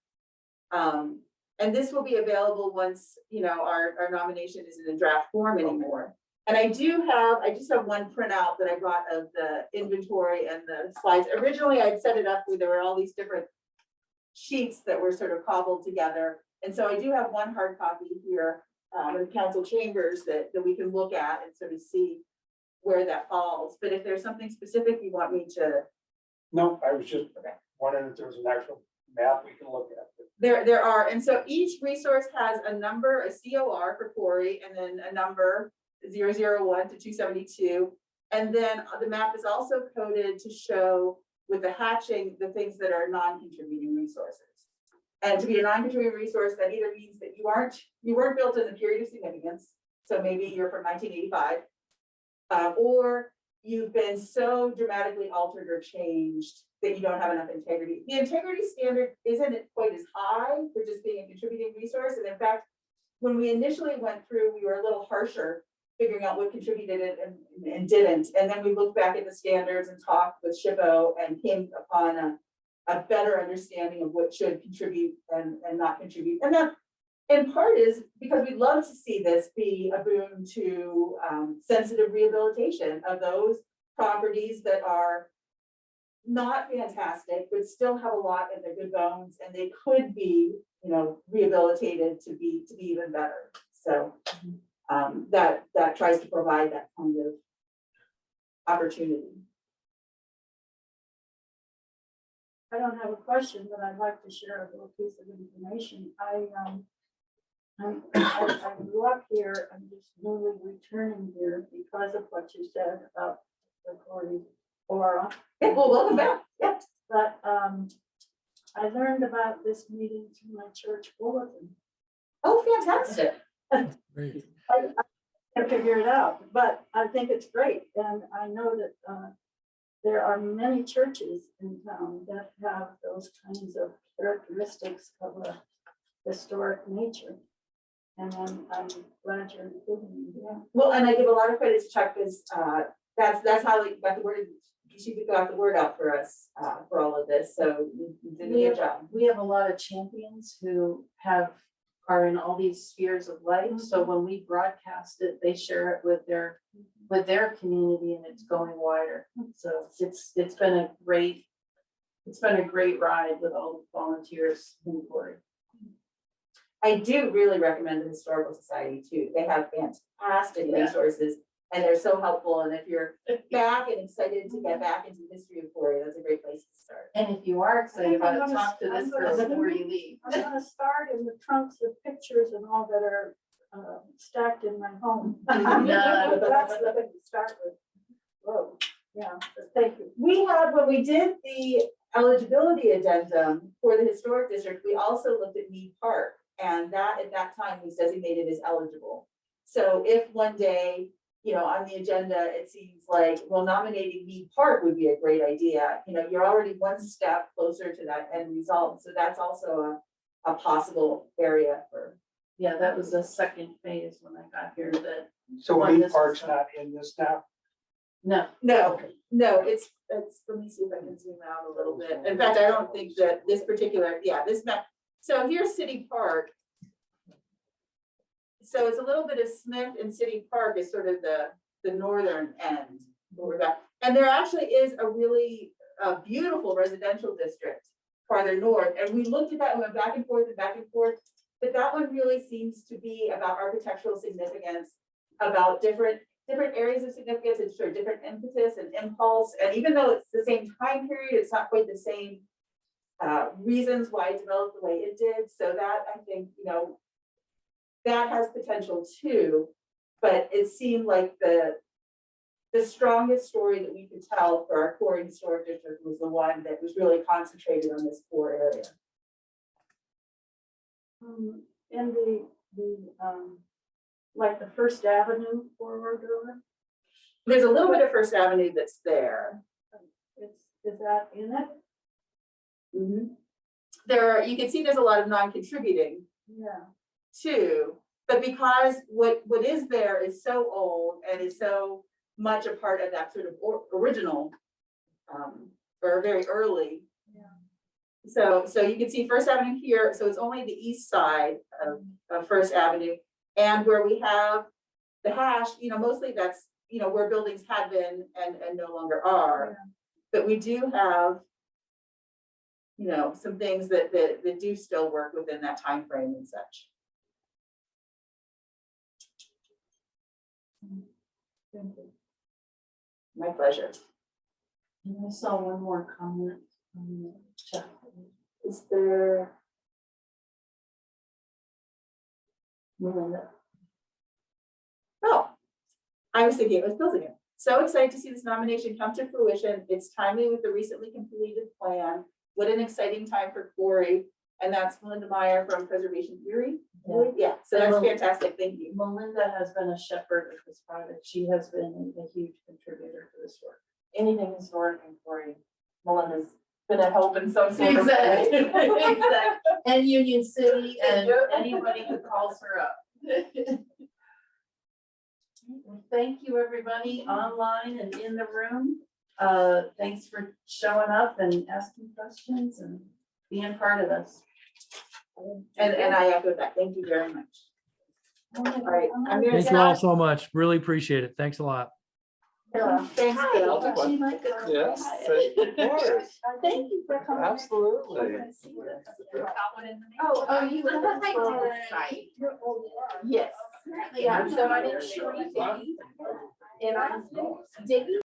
And this will be available once, our nomination isn't in draft form anymore. And I just have one printout that I brought of the inventory and the slides. Originally, I'd set it up where there were all these different sheets that were sort of cobbled together. And so I do have one hard copy here in the council chambers that we can look at and sort of see where that falls. But if there's something specific you want me to. No, I was just wondering if there's an actual map we can look at. There are, and so each resource has a number, a COR for Corry, and then a number 001 to 272. And then the map is also coded to show with the hatching, the things that are non-contributing resources. And to be a non-contributing resource, that either means that you weren't built in the period of significance. So maybe you're from 1985, or you've been so dramatically altered or changed that you don't have enough integrity. The integrity standard isn't quite as high for just being a contributing resource. And in fact, when we initially went through, we were a little harsher figuring out what contributed and didn't. And then we looked back at the standards and talked with SHPO and came upon a better understanding of what should contribute and not contribute. And that in part is because we'd love to see this be a boon to sensitive rehabilitation of those properties that are not fantastic, but still have a lot in their good bones, and they could be, rehabilitated to be even better. So that tries to provide that kind of opportunity. I don't have a question, but I'd like to share a little piece of information. I grew up here. I'm just newly returning here because of what you said about the Corry aura. Yeah, well, welcome back. Yeah. But I learned about this meeting through my church bulletin. Oh, fantastic. Great. I can't figure it out, but I think it's great. And I know that there are many churches in town that have those kinds of characteristics of a historic nature. And I'm glad you're including me. Yeah. Well, and I give a lot of credit to Chuck because that's how we got the word. She got the word out for us for all of this. So you did a good job. We have a lot of champions who are in all these spheres of life. So when we broadcast it, they share it with their community, and it's going wider. So it's been a great ride with all the volunteers in Corry. I do really recommend the Historical Society too. They have fantastic Yeah. resources and they're so helpful. And if you're back and excited to get back into the history of Corry, that's a great place to start. And if you are excited about it, I'm talk to this girl before you leave. I'm gonna start in the trunks of pictures and all that are stacked in my home. No. That's the thing to start with. Whoa, yeah, but thank you. We had, when we did the eligibility addendum for the historic district, we also looked at Mead Park. And that at that time was designated as eligible. So if one day, on the agenda, it seems like, well, nominating Mead Park would be a great idea. You're already one step closer to that end result. So that's also a possible area for. Yeah, that was the second phase when I got here. So When Mead this Park's was- not in this now? No, No, it's, let me see if I can zoom out a little bit. In fact, I don't think that this particular, this map. So here's City Park. So it's a little bit of Smith and City Park is sort of the northern end. And there actually is a really beautiful residential district farther north. And we looked at that and went back and forth. But that one really seems to be about architectural significance, about different areas of significance and sort of different impetus and impulse. And even though it's the same time period, it's not quite the same reasons why it developed the way it did. So that, I think, that has potential too, but it seemed like the strongest story that we could tell for our Corry Historic District was the one that was really concentrated on this core area. In the like the First Avenue forward over, There's a little bit of First Avenue that's there. is that in it? You can see there's a lot of non-contributing Yeah. too, but because what is there is so old and is so much a part of that sort of original or very early. Yeah. So you can see First Avenue here, so it's only the east side of First Avenue. And where we have the hash, mostly that's, where buildings have been and no longer are. Yeah. But we do have, some things that do still work within that time frame and such. Thank you. My pleasure. and I saw one more comment on the chat. Is there? Melinda. Oh, I was thinking it was Bill's again. So excited to see this nomination come to fruition. It's timely with the recently completed plan. What an exciting time for Corry. And that's Melinda Meyer from Preservation Erie. Yeah, so that's fantastic. Thank you. Melinda has been a shepherd of this project. She has been a huge contributor to this work. Anything historic in Corry, Melinda's been a help in some sort of Exactly. way. Exactly. And Union City and anybody who calls her up. Well, thank you, everybody online and in the room. Thanks for showing up and asking questions and being part of this. And I echo that. Thank you very much. All right. I'm gonna Thank you all stop. so much. Really appreciate it. Thanks a lot. Thanks, Bill. Yes, of course, Thank you for coming. absolutely. Oh, you live on the site? Yes. Yeah, so my name's Sheree, and I'm digging